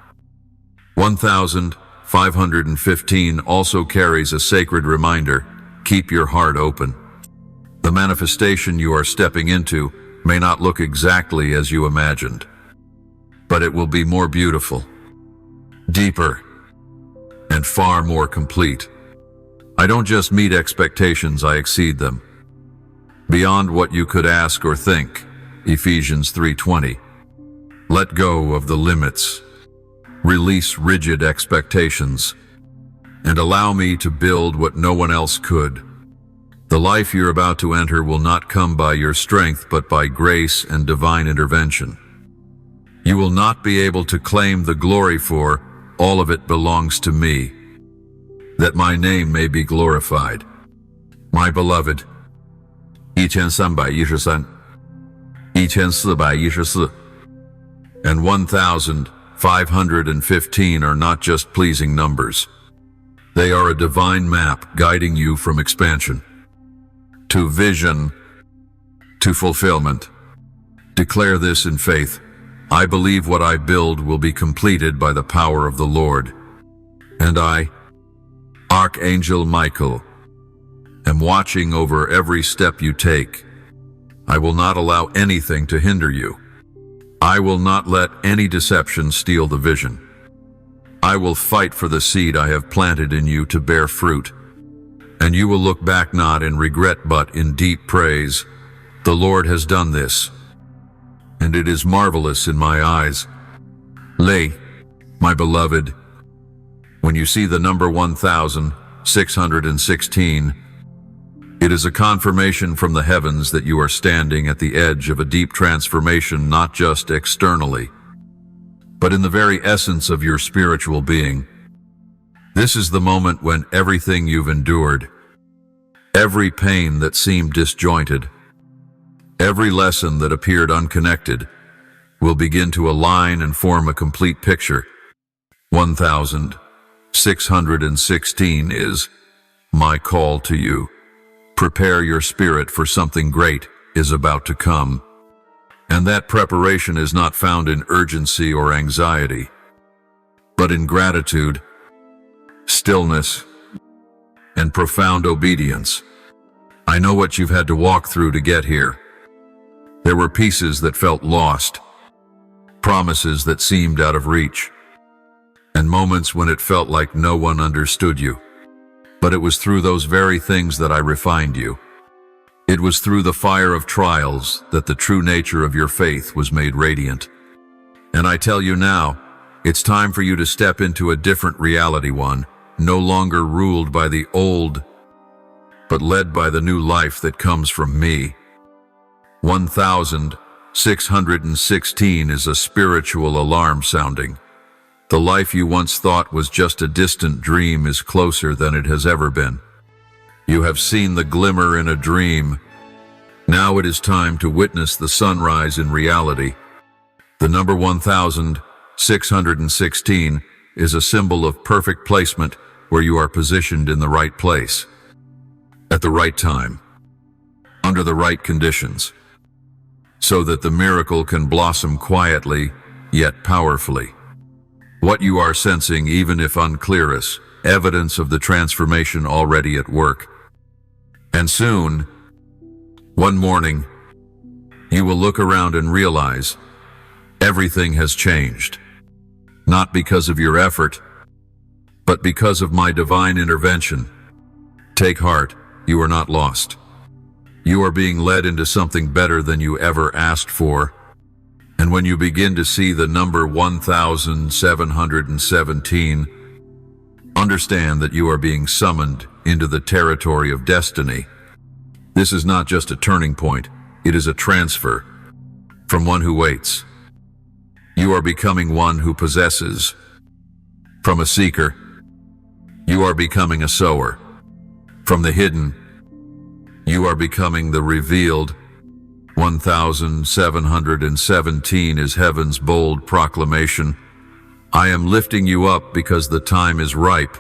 1515 also carries a sacred reminder: keep your heart open. The manifestation you are stepping into may not look exactly as you imagined, but it will be more beautiful, deeper, and far more complete. I don't just meet expectations, I exceed them. Beyond what you could ask or think. Ephesians 3:20. Let go of the limits. Release rigid expectations, and allow me to build what no one else could. The life you're about to enter will not come by your strength, but by grace and divine intervention. You will not be able to claim the glory, for all of it belongs to me, that my name may be glorified. My beloved, 1313, 1414, and 1515 are not just pleasing numbers. They are a divine map guiding you from expansion to vision to fulfillment. Declare this in faith. I believe what I build will be completed by the power of the Lord. And I, Archangel Michael, am watching over every step you take. I will not allow anything to hinder you. I will not let any deception steal the vision. I will fight for the seed I have planted in you to bear fruit, and you will look back not in regret but in deep praise. The Lord has done this, and it is marvelous in my eyes. Lay, my beloved, when you see the number 1616, it is a confirmation from the heavens that you are standing at the edge of a deep transformation, not just externally, but in the very essence of your spiritual being. This is the moment when everything you've endured, every pain that seemed disjointed, every lesson that appeared unconnected, will begin to align and form a complete picture. 1616 is my call to you. Prepare your spirit, for something great is about to come. And that preparation is not found in urgency or anxiety, but in gratitude, stillness, and profound obedience. I know what you've had to walk through to get here. There were pieces that felt lost, promises that seemed out of reach, and moments when it felt like no one understood you. But it was through those very things that I refined you. It was through the fire of trials that the true nature of your faith was made radiant. And I tell you now, It's time for you to step into a different reality, one no longer ruled by the old, but led by the new life that comes from me. 1616 is a spiritual alarm sounding. The life you once thought was just a distant dream is closer than it has ever been. You have seen the glimmer in a dream. Now it is time to witness the sunrise in reality. The number 1616 is a symbol of perfect placement, where you are positioned in the right place, at the right time, under the right conditions, so that the miracle can blossom quietly, yet powerfully. What you are sensing, even if unclear, is evidence of the transformation already at work. And soon, one morning, you will look around and realize everything has changed, not because of your effort, but because of my divine intervention. Take heart, you are not lost. You are being led into something better than you ever asked for. And when you begin to see the number 1717, understand that you are being summoned into the territory of destiny. This is not just a turning point, it is a transfer from one who waits. You are becoming one who possesses. From a seeker, you are becoming a sower. From the hidden, you are becoming the revealed. 1717 is heaven's bold proclamation. I am lifting you up because the time is ripe.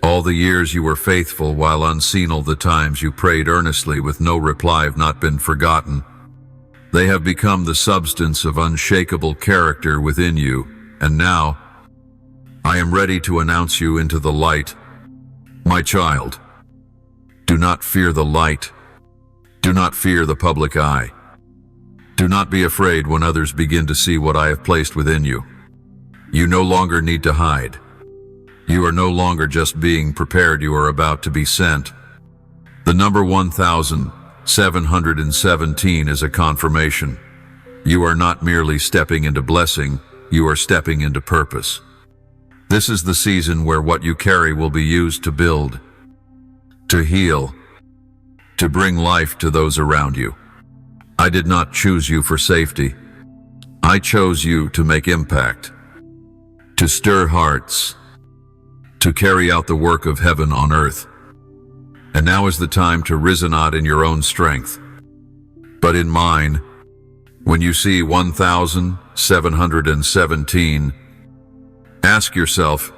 All the years you were faithful while unseen, all the times you prayed earnestly with no reply, have not been forgotten. They have become the substance of unshakable character within you, and now I am ready to announce you into the light. My child, do not fear the light. Do not fear the public eye. Do not be afraid when others begin to see what I have placed within you. You no longer need to hide. You are no longer just being prepared, you are about to be sent. The number 1717 is a confirmation. You are not merely stepping into blessing, you are stepping into purpose. This is the season where what you carry will be used to build, to heal, to bring life to those around you. I did not choose you for safety. I chose you to make impact, to stir hearts, to carry out the work of heaven on earth. And now is the time to rise not in your own strength, but in mine. When you see 1717, ask yourself,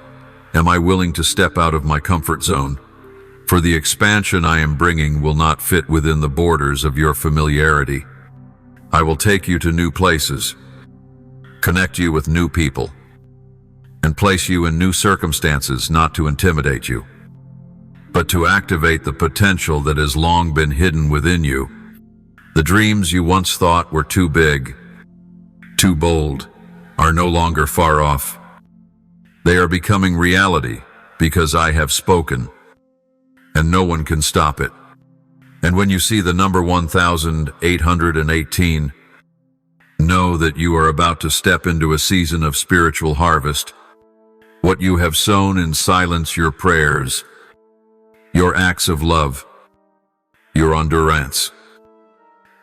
am I willing to step out of my comfort zone? For the expansion I am bringing will not fit within the borders of your familiarity. I will take you to new places, connect you with new people, and place you in new circumstances, not to intimidate you, but to activate the potential that has long been hidden within you. The dreams you once thought were too big, too bold, are no longer far off. They are becoming reality because I have spoken, and no one can stop it. And when you see the number 1818, know that you are about to step into a season of spiritual harvest. What you have sown in silence, your prayers, your acts of love, your endurance,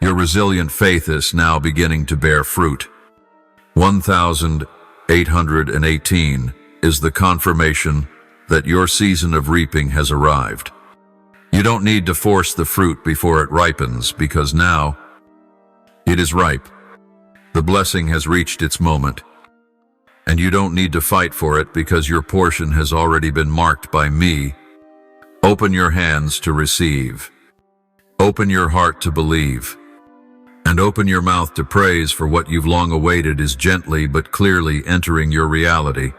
your resilient faith is now beginning to bear fruit. 1818 is the confirmation that your season of reaping has arrived. You don't need to force the fruit before it ripens, because now it is ripe. The blessing has reached its moment, and you don't need to fight for it because your portion has already been marked by me. Open your hands to receive. Open your heart to believe. And open your mouth to praise, for what you've long awaited is gently but clearly entering your reality.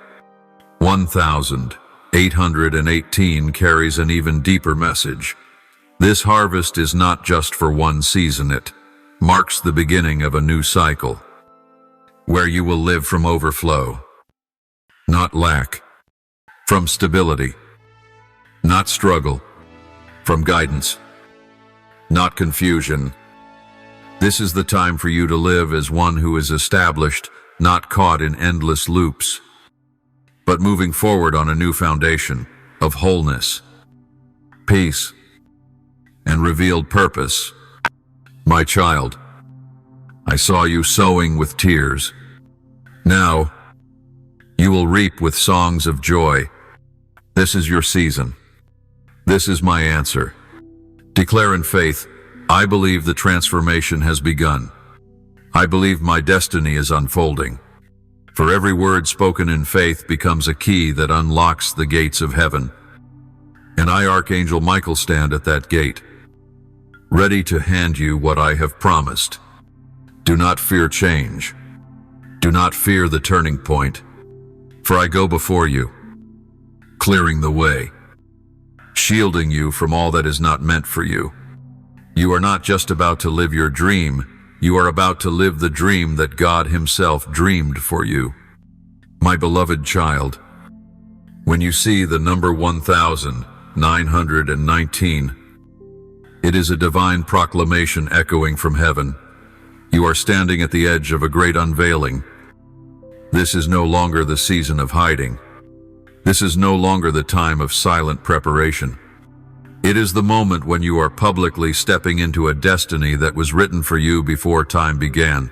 1818 carries an even deeper message. This harvest is not just for one season, it marks the beginning of a new cycle, where you will live from overflow, not lack, from stability, not struggle, from guidance, not confusion. This is the time for you to live as one who is established, not caught in endless loops. but moving forward on a new foundation of wholeness, peace, and revealed purpose. My child, I saw you sowing with tears. Now, you will reap with songs of joy. This is your season. This is my answer. Declare in faith, I believe the transformation has begun. I believe my destiny is unfolding. For every word spoken in faith becomes a key that unlocks the gates of heaven. And I, Archangel Michael, stand at that gate, ready to hand you what I have promised. Do not fear change. Do not fear the turning point, for I go before you, clearing the way, shielding you from all that is not meant for you. You are not just about to live your dream, you are about to live the dream that God Himself dreamed for you. My beloved child, when you see the number 1919, it is a divine proclamation echoing from heaven. You are standing at the edge of a great unveiling. This is no longer the season of hiding. This is no longer the time of silent preparation. It is the moment when you are publicly stepping into a destiny that was written for you before time began.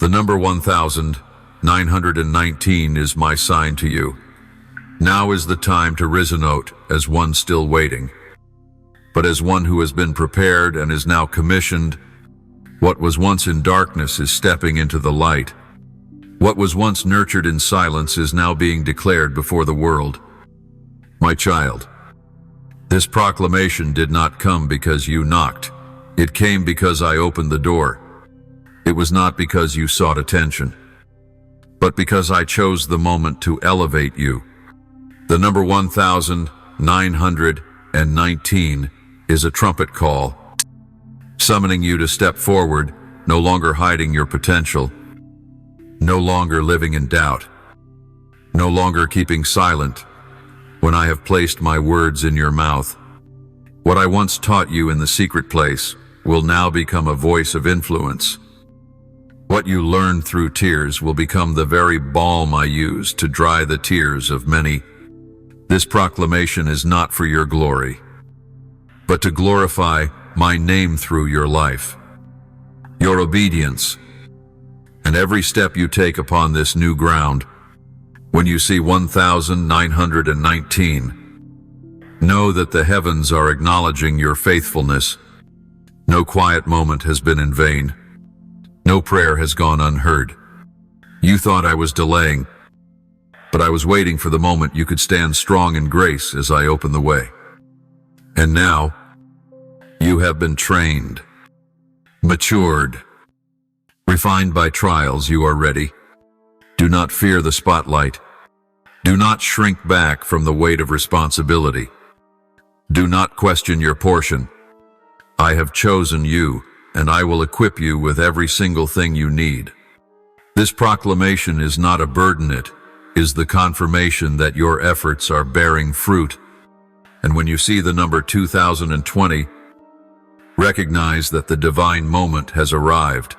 The number 1919 is my sign to you. Now is the time to resonate as one still waiting, but as one who has been prepared and is now commissioned. What was once in darkness is stepping into the light. What was once nurtured in silence is now being declared before the world. My child, this proclamation did not come because you knocked. It came because I opened the door. It was not because you sought attention, but because I chose the moment to elevate you. The number 1919 is a trumpet call, summoning you to step forward, no longer hiding your potential, no longer living in doubt, no longer keeping silent when I have placed my words in your mouth. What I once taught you in the secret place will now become a voice of influence. What you learned through tears will become the very balm I use to dry the tears of many. This proclamation is not for your glory, but to glorify my name through your life, your obedience, and every step you take upon this new ground. When you see 1919, know that the heavens are acknowledging your faithfulness. No quiet moment has been in vain. No prayer has gone unheard. You thought I was delaying, but I was waiting for the moment you could stand strong in grace as I open the way. And now, you have been trained, matured, refined by trials. You are ready. Do not fear the spotlight. Do not shrink back from the weight of responsibility. Do not question your portion. I have chosen you, and I will equip you with every single thing you need. This proclamation is not a burden, it is the confirmation that your efforts are bearing fruit. And when you see the number 2020, recognize that the divine moment has arrived.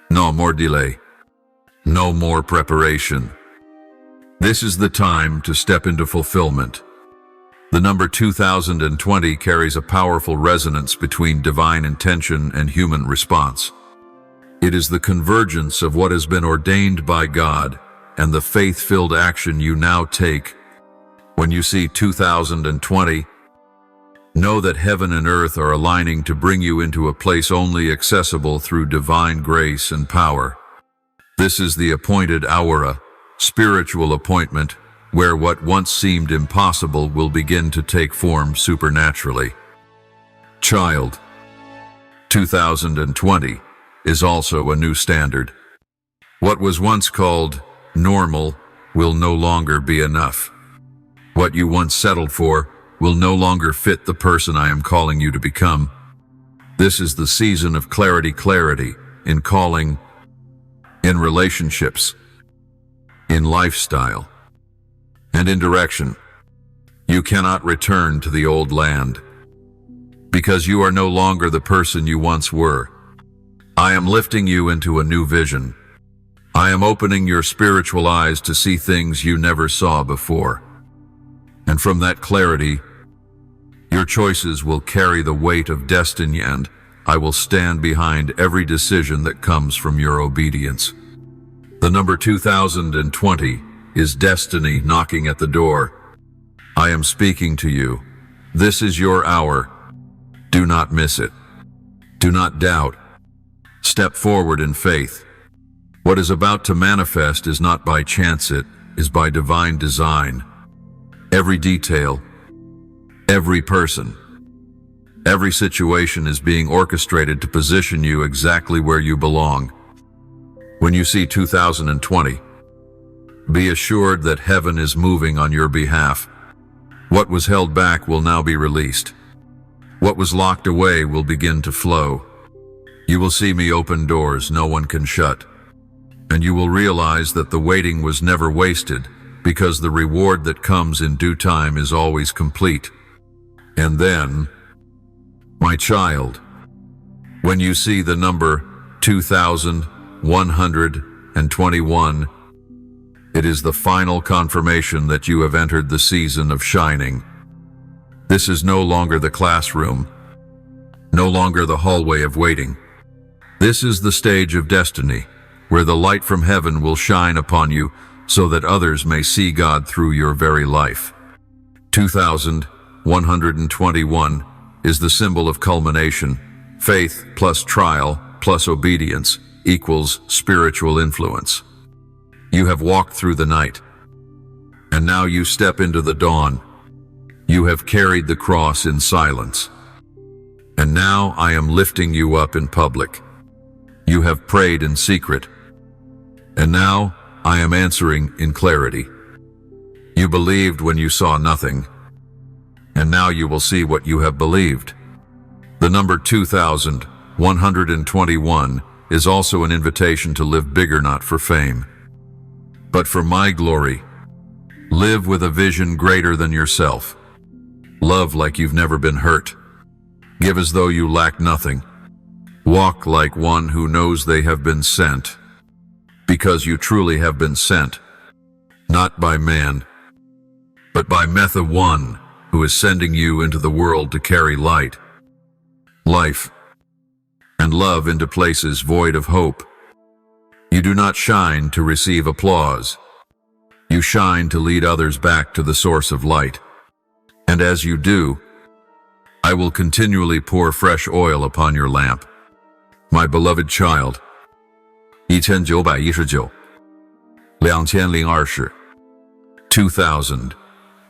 No more delay. No more preparation. This is the time to step into fulfillment. The number 2020 carries a powerful resonance between divine intention and human response. It is the convergence of what has been ordained by God and the faith-filled action you now take. When you see 2020, know that heaven and earth are aligning to bring you into a place only accessible through divine grace and power. This is the appointed aura, spiritual appointment, where what once seemed impossible will begin to take form supernaturally. Child, 2020 is also a new standard. What was once called normal will no longer be enough. What you once settled for will no longer fit the person I am calling you to become. This is the season of clarity in calling, in relationships, in lifestyle, and in direction. You cannot return to the old land, because you are no longer the person you once were. I am lifting you into a new vision, I am opening your spiritual eyes to see things you never saw before. And from that clarity, your choices will carry the weight of destiny, and I will stand behind every decision that comes from your obedience. The number 2020 is destiny knocking at the door. I am speaking to you. This is your hour. Do not miss it. Do not doubt. Step forward in faith. What is about to manifest is not by chance, it is by divine design. Every detail, every person, every situation is being orchestrated to position you exactly where you belong. When you see 2020, be assured that heaven is moving on your behalf. What was held back will now be released. What was locked away will begin to flow. You will see me open doors no one can shut. And you will realize that the waiting was never wasted, because the reward that comes in due time is always complete. And then, my child, when you see the number 2121, it is the final confirmation that you have entered the season of shining. This is no longer the classroom, no longer the hallway of waiting. This is the stage of destiny, where the light from heaven will shine upon you so that others may see God through your very life. 2121 is the symbol of culmination. Faith plus trial plus obedience equals spiritual influence. You have walked through the night, and now you step into the dawn. You have carried the cross in silence, and now I am lifting you up in public. You have prayed in secret, and now I am answering in clarity. You believed when you saw nothing, and now you will see what you have believed. The number 2121 is also an invitation to live bigger, not for fame, but for my glory. Live with a vision greater than yourself. Love like you've never been hurt. Give as though you lack nothing. Walk like one who knows they have been sent, because you truly have been sent, not by man, but by Method One, who is sending you into the world to carry light, life, and love into places void of hope. You do not shine to receive applause. You shine to lead others back to the source of light. And as you do, I will continually pour fresh oil upon your lamp. My beloved child, 1919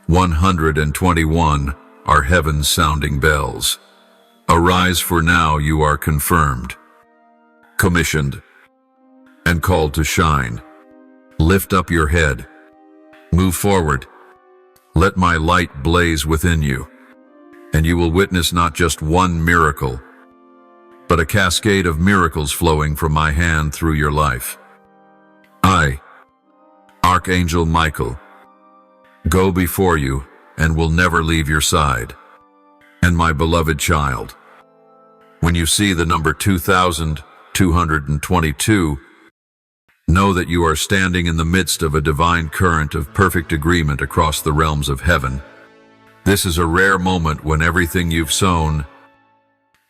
2121 are heaven's sounding bells. Arise, for now you are confirmed, commissioned, and called to shine. Lift up your head. Move forward. Let my light blaze within you, and you will witness not just one miracle, but a cascade of miracles flowing from my hand through your life. I, Archangel Michael, go before you and will never leave your side. And my beloved child, when you see the number 2222, know that you are standing in the midst of a divine current of perfect agreement across the realms of heaven. This is a rare moment when everything you've sown,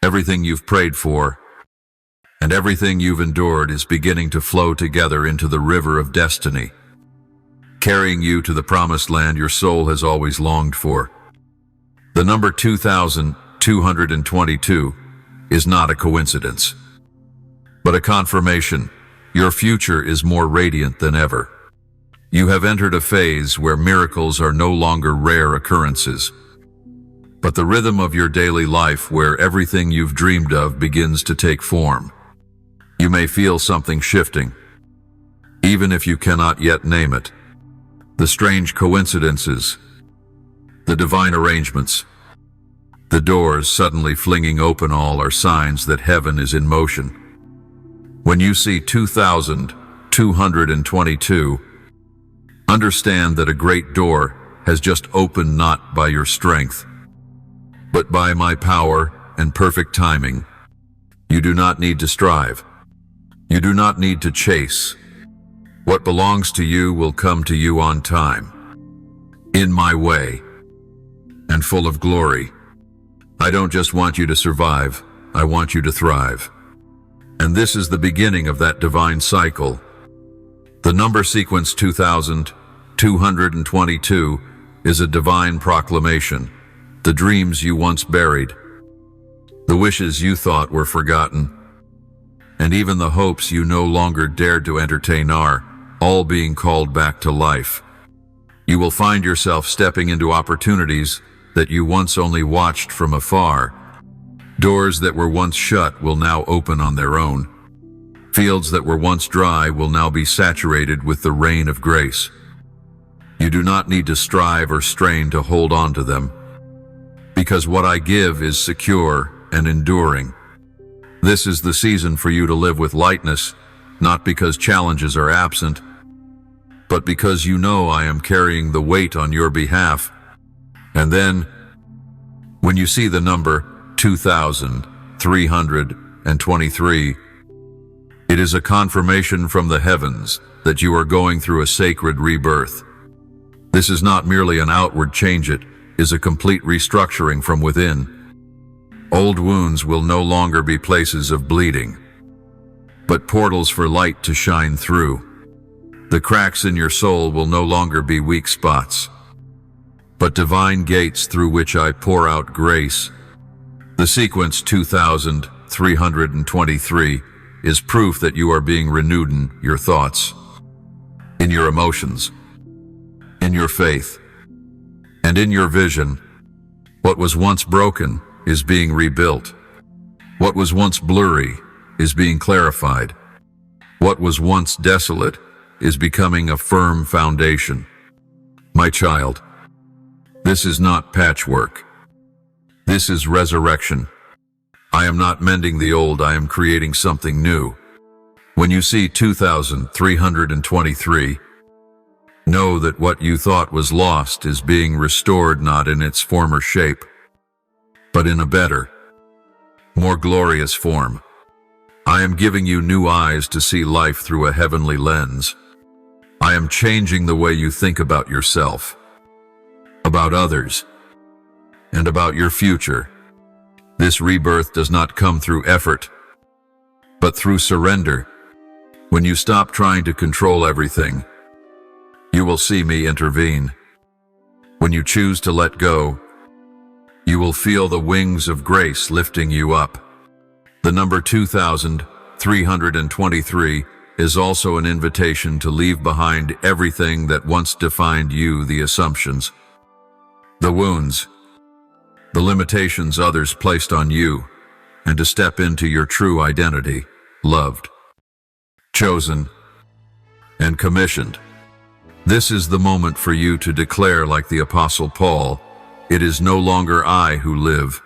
everything you've prayed for, and everything you've endured is beginning to flow together into the river of destiny, carrying you to the promised land your soul has always longed for. The number 2222 is not a coincidence, but a confirmation. Your future is more radiant than ever. You have entered a phase where miracles are no longer rare occurrences, but the rhythm of your daily life, where everything you've dreamed of begins to take form. You may feel something shifting, even if you cannot yet name it. The strange coincidences, the divine arrangements, the doors suddenly flinging open, all are signs that heaven is in motion. When you see 2222, understand that a great door has just opened, not by your strength, but by my power and perfect timing. You do not need to strive. You do not need to chase. What belongs to you will come to you on time, in my way, and full of glory. I don't just want you to survive, I want you to thrive. And this is the beginning of that divine cycle. The number sequence 2222 is a divine proclamation. The dreams you once buried, the wishes you thought were forgotten, and even the hopes you no longer dared to entertain are all being called back to life. You will find yourself stepping into opportunities that you once only watched from afar. Doors that were once shut will now open on their own. Fields that were once dry will now be saturated with the rain of grace. You do not need to strive or strain to hold on to them, because what I give is secure and enduring. This is the season for you to live with lightness, not because challenges are absent, but because you know I am carrying the weight on your behalf. And then, when you see the number 2323, it is a confirmation from the heavens that you are going through a sacred rebirth. This is not merely an outward change, it is a complete restructuring from within. Old wounds will no longer be places of bleeding, but portals for light to shine through. The cracks in your soul will no longer be weak spots, but divine gates through which I pour out grace. The sequence 2323 is proof that you are being renewed in your thoughts, in your emotions, in your faith, and in your vision. What was once broken is being rebuilt. What was once blurry is being clarified. What was once desolate is becoming a firm foundation. My child, this is not patchwork. This is resurrection. I am not mending the old, I am creating something new. When you see 2323, know that what you thought was lost is being restored, not in its former shape, but in a better, more glorious form. I am giving you new eyes to see life through a heavenly lens. I am changing the way you think about yourself, about others, and about your future. This rebirth does not come through effort, but through surrender. When you stop trying to control everything, you will see me intervene. When you choose to let go, you will feel the wings of grace lifting you up. The number 2323 is also an invitation to leave behind everything that once defined you, the assumptions, the wounds, the limitations others placed on you, and to step into your true identity, loved, chosen, and commissioned. This is the moment for you to declare, like the Apostle Paul, "It is no longer I who live,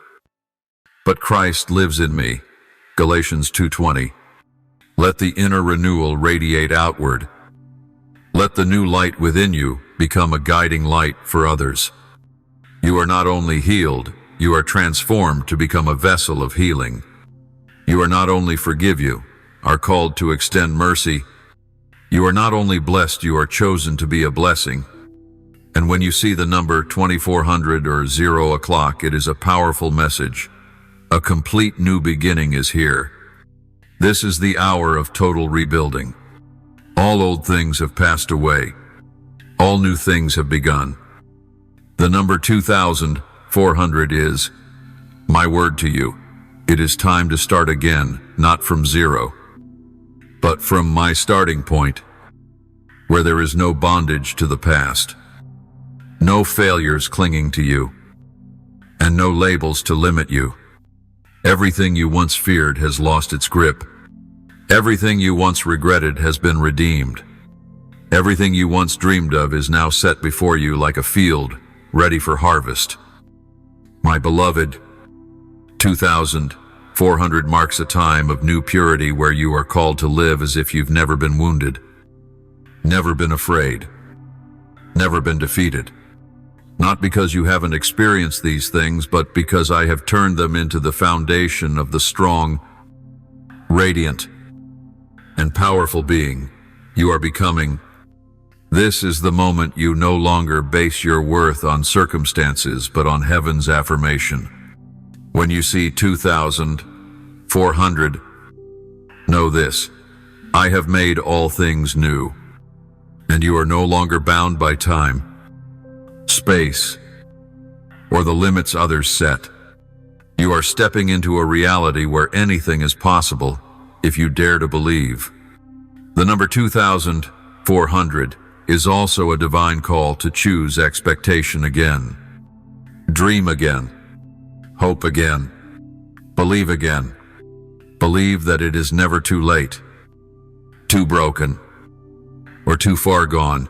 but Christ lives in me." Galatians 2:20. Let the inner renewal radiate outward. Let the new light within you become a guiding light for others. You are not only healed, you are transformed to become a vessel of healing. You are not only are called to extend mercy. You are not only blessed, you are chosen to be a blessing. And when you see the number 2400 or 0 o'clock, it is a powerful message. A complete new beginning is here. This is the hour of total rebuilding. All old things have passed away. All new things have begun. The number 2400 is my word to you. It is time to start again, not from zero, but from my starting point, where there is no bondage to the past, no failures clinging to you, and no labels to limit you. Everything you once feared has lost its grip. Everything you once regretted has been redeemed. Everything you once dreamed of is now set before you like a field, ready for harvest. My beloved, 2400 marks a time of new purity where you are called to live as if you've never been wounded, never been afraid, never been defeated. Not because you haven't experienced these things, but because I have turned them into the foundation of the strong, radiant, and powerful being You are becoming. This is the moment you no longer base your worth on circumstances, but on heaven's affirmation. When you see 2,400, know this: I have made all things new, and you are no longer bound by time, space, or the limits others set. You are stepping into a reality where anything is possible if you dare to believe. The number 2,400 is also a divine call to choose expectation again. Dream again. Hope again. Believe again. Believe that it is never too late, too broken, or too far gone.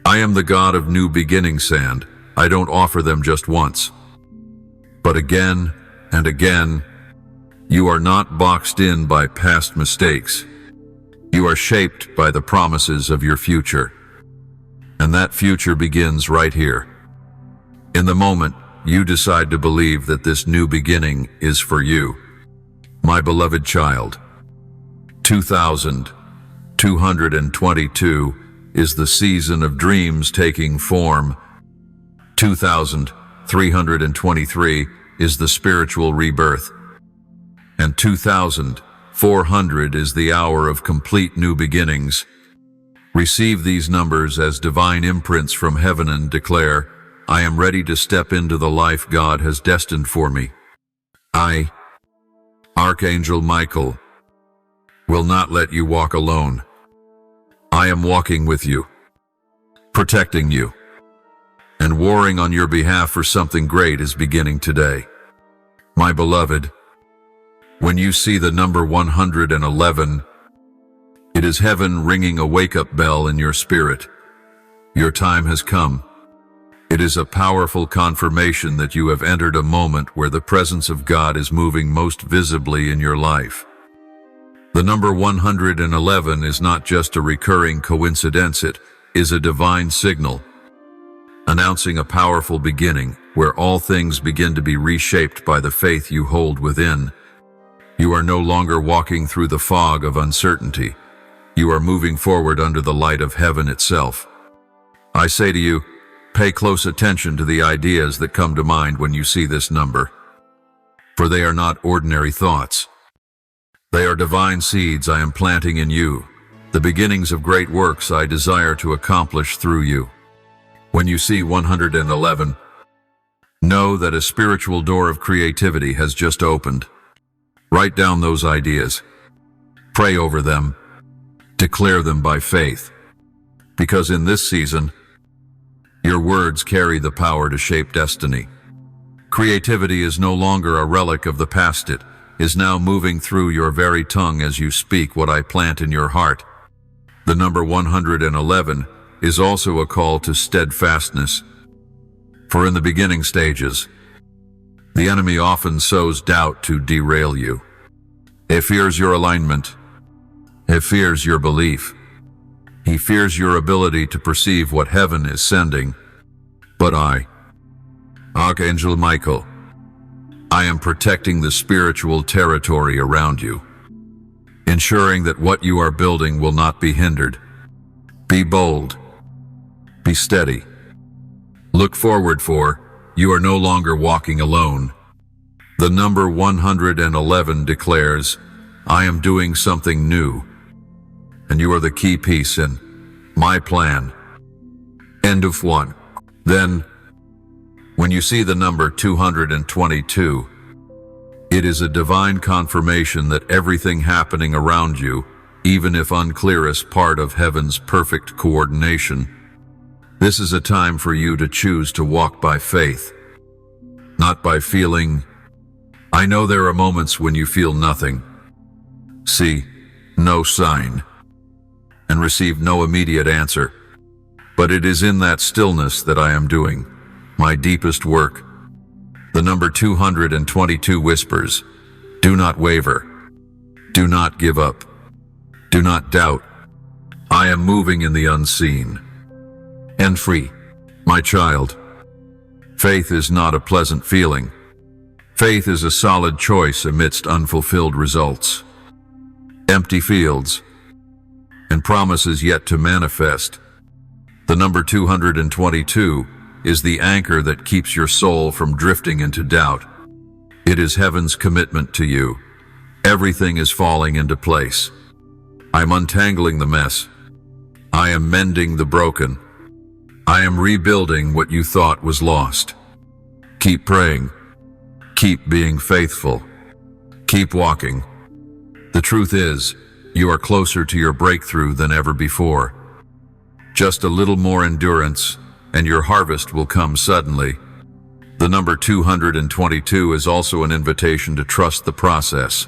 I am the God of new beginnings, and I don't offer them just once, but again and again. You are not boxed in by past mistakes. You are shaped by the promises of your future. And that future begins right here. In the moment you decide to believe that this new beginning is for you. My beloved child, 2,222 is the season of dreams taking form. 2,323 is the spiritual rebirth. And 2,400 is the hour of complete new beginnings. Receive these numbers as divine imprints from heaven and declare, I am ready to step into the life God has destined for me. I, Archangel Michael, will not let you walk alone. I am walking with you, protecting you, and warring on your behalf, for something great is beginning today. My beloved, when you see the number 111, it is heaven ringing a wake-up bell in your spirit. Your time has come. It is a powerful confirmation that you have entered a moment where the presence of God is moving most visibly in your life. The number 111 is not just a recurring coincidence, it is a divine signal, announcing a powerful beginning where all things begin to be reshaped by the faith you hold within. You are no longer walking through the fog of uncertainty. You are moving forward under the light of heaven itself. I say to you, pay close attention to the ideas that come to mind when you see this number, for they are not ordinary thoughts. They are divine seeds I am planting in you, the beginnings of great works I desire to accomplish through you. When you see 111, know that a spiritual door of creativity has just opened. Write down those ideas. Pray over them. Declare them by faith. Because in this season, your words carry the power to shape destiny. Creativity is no longer a relic of the past. It is now moving through your very tongue as you speak what I plant in your heart. The number 111 is also a call to steadfastness. For in the beginning stages, the enemy often sows doubt to derail you. He fears your alignment. He fears your belief. He fears your ability to perceive what heaven is sending. But I, Archangel Michael, I am protecting the spiritual territory around you, ensuring that what you are building will not be hindered. Be bold. Be steady. Look forward, for you are no longer walking alone. The number 111 declares, I am doing something new, and you are the key piece in my plan. End of 1. Then, when you see the number 222, it is a divine confirmation that everything happening around you, even if unclear, is part of heaven's perfect coordination. This is a time for you to choose to walk by faith, not by feeling. I know there are moments when you feel nothing, see no sign, and receive no immediate answer. But it is in that stillness that I am doing my deepest work. The number 222 whispers, do not waver. Do not give up. Do not doubt. I am moving in the unseen. And free, my child. Faith is not a pleasant feeling. Faith is a solid choice amidst unfulfilled results, empty fields, and and promises yet to manifest. The number 222 is the anchor that keeps your soul from drifting into doubt. It is heaven's commitment to you. Everything is falling into place. I'm untangling the mess. I am mending the broken. I am rebuilding what you thought was lost. Keep praying. Keep being faithful. Keep walking. The truth is, you are closer to your breakthrough than ever before. Just a little more endurance, and your harvest will come suddenly. The number 222 is also an invitation to trust the process.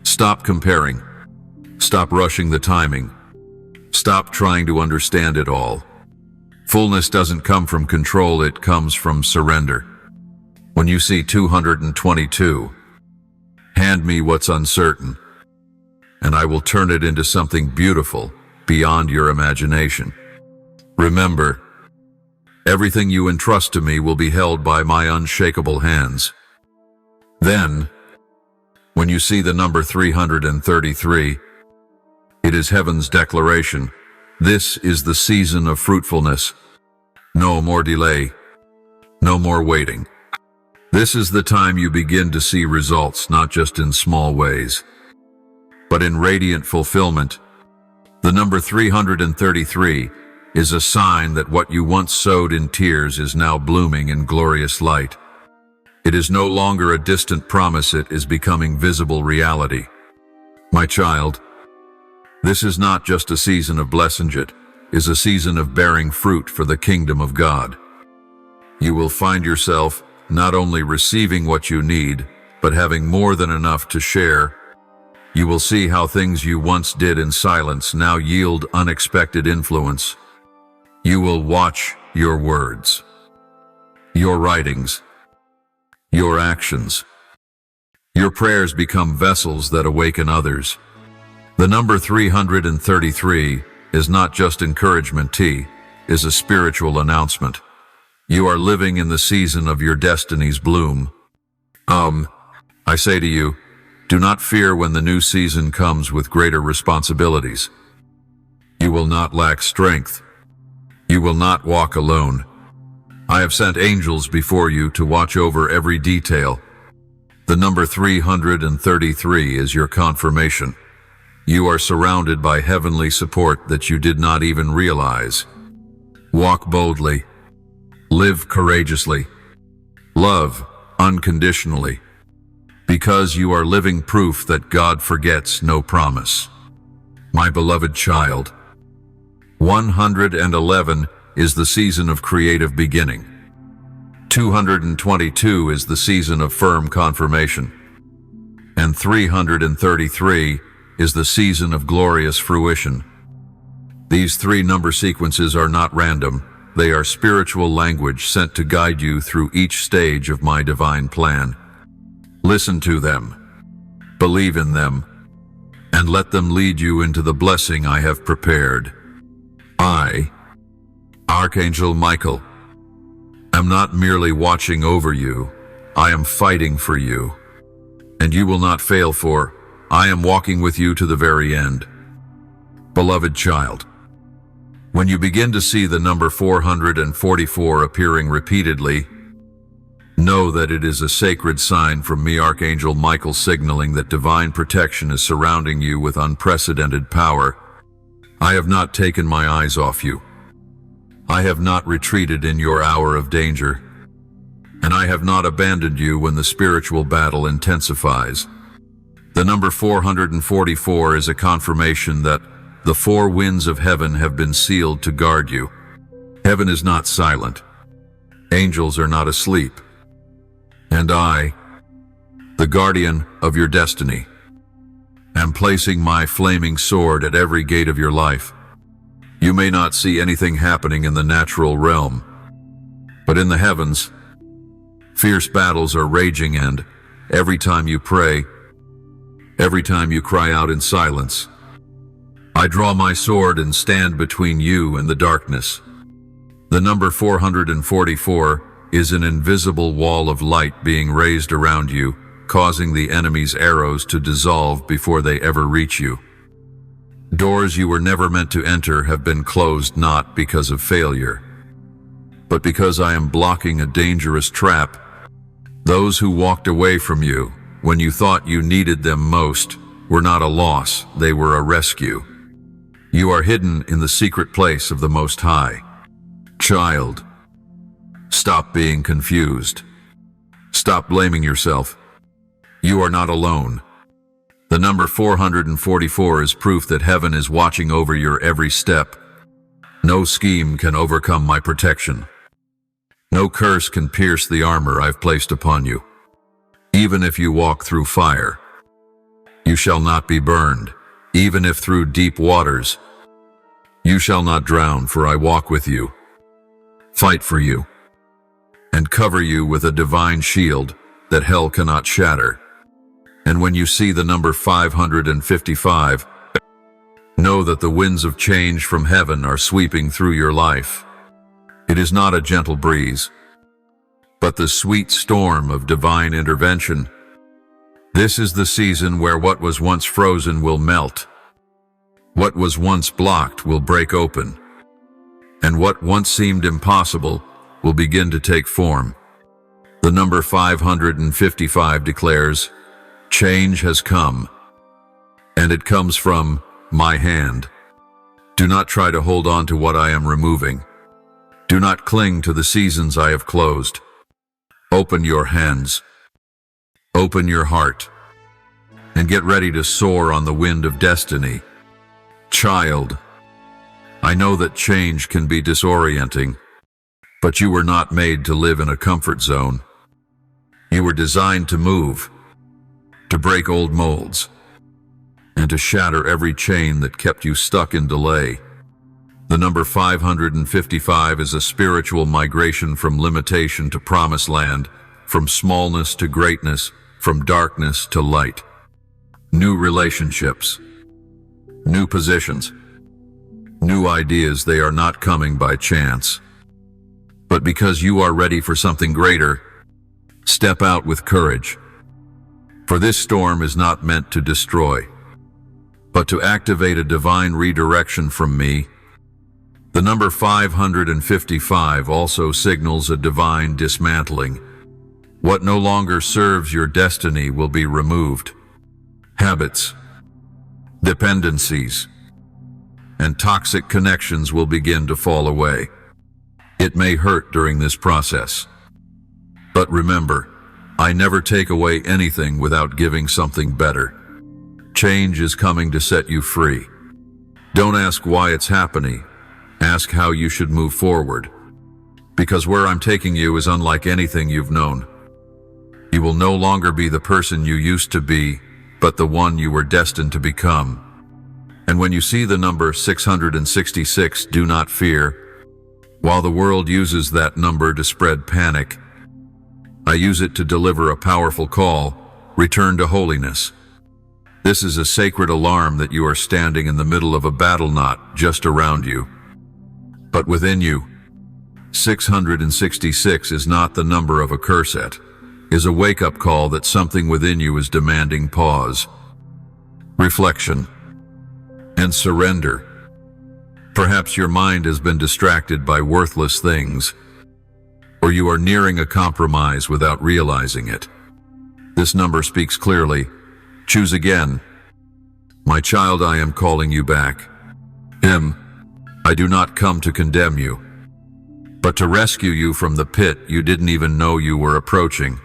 Stop comparing. Stop rushing the timing. Stop trying to understand it all. Fullness doesn't come from control, it comes from surrender. When you see 222, hand me what's uncertain, and I will turn it into something beautiful beyond your imagination. Remember, everything you entrust to me will be held by my unshakable hands. Then, when you see the number 333, it is heaven's declaration. This is the season of fruitfulness. No more delay. No more waiting. This is the time you begin to see results, not just in small ways, but in radiant fulfillment. The number 333 is a sign that what you once sowed in tears is now blooming in glorious light. It is no longer a distant promise, it is becoming visible reality. My child, this is not just a season of blessing, it is a season of bearing fruit for the kingdom of God. You will find yourself not only receiving what you need, but having more than enough to share. You will see how things you once did in silence now yield unexpected influence. You will watch your words, your writings, your actions. Your prayers become vessels that awaken others. The number 333 is not just encouragement, it is a spiritual announcement. You are living in the season of your destiny's bloom. I say to you, do not fear when the new season comes with greater responsibilities. You will not lack strength. You will not walk alone. I have sent angels before you to watch over every detail. The number 333 is your confirmation. You are surrounded by heavenly support that you did not even realize. Walk boldly. Live courageously. Love unconditionally. Because you are living proof that God forgets no promise. My beloved child, 111 is the season of creative beginning. 222 is the season of firm confirmation. And 333 is the season of glorious fruition. These three number sequences are not random. They are spiritual language sent to guide you through each stage of my divine plan. Listen to them, believe in them, and let them lead you into the blessing I have prepared. I, Archangel Michael, am not merely watching over you, I am fighting for you. And you will not fail, for I am walking with you to the very end. Beloved child, when you begin to see the number 444 appearing repeatedly, know that it is a sacred sign from me, Archangel Michael, signaling that divine protection is surrounding you with unprecedented power. I have not taken my eyes off you. I have not retreated in your hour of danger, and I have not abandoned you when the spiritual battle intensifies. The number 444 is a confirmation that the four winds of heaven have been sealed to guard you. Heaven is not silent. Angels are not asleep. And I, the guardian of your destiny, am placing my flaming sword at every gate of your life. You may not see anything happening in the natural realm, but in the heavens, fierce battles are raging, and every time you pray, every time you cry out in silence, I draw my sword and stand between you and the darkness. The number 444 is an invisible wall of light being raised around you, causing the enemy's arrows to dissolve before they ever reach you. Doors you were never meant to enter have been closed not because of failure, but because I am blocking a dangerous trap. Those who walked away from you when you thought you needed them most were not a loss, they were a rescue. You are hidden in the secret place of the Most High. Child, stop being confused. Stop blaming yourself. You are not alone. The number 444 is proof that heaven is watching over your every step. No scheme can overcome my protection. No curse can pierce the armor I've placed upon you. Even if you walk through fire, you shall not be burned. Even if through deep waters, you shall not drown, for I walk with you, fight for you, and cover you with a divine shield that hell cannot shatter. And when you see the number 555, know that the winds of change from heaven are sweeping through your life. It is not a gentle breeze, but the sweet storm of divine intervention. This is the season where what was once frozen will melt. What was once blocked will break open, and what once seemed impossible will begin to take form. The number 555 declares, change has come, and it comes from my hand. Do not try to hold on to what I am removing. Do not cling to the seasons I have closed. Open your hands, open your heart, and get ready to soar on the wind of destiny. Child, I know that change can be disorienting, but you were not made to live in a comfort zone. You were designed to move, to break old molds, and to shatter every chain that kept you stuck in delay. The number 555 is a spiritual migration from limitation to promised land, from smallness to greatness, from darkness to light. New relationships, new positions, new ideas, they are not coming by chance. But because you are ready for something greater, step out with courage. For this storm is not meant to destroy, but to activate a divine redirection from me. The number 555 also signals a divine dismantling. What no longer serves your destiny will be removed. Habits, dependencies, and toxic connections will begin to fall away. It may hurt during this process, but remember, I never take away anything without giving something better. Change is coming to set you free. Don't ask why it's happening. Ask how you should move forward. Because where I'm taking you is unlike anything you've known. You will no longer be the person you used to be, but the one you were destined to become. And when you see the number 666, do not fear. While the world uses that number to spread panic, I use it to deliver a powerful call: return to holiness. This is a sacred alarm that you are standing in the middle of a battle not just around you, but within you. 666 is not the number of a curset, is a wake-up call that something within you is demanding pause, reflection, and surrender. Perhaps your mind has been distracted by worthless things, or you are nearing a compromise without realizing it. This number speaks clearly. Choose again. My child, I am calling you back. I do not come to condemn you, but to rescue you from the pit you didn't even know you were approaching.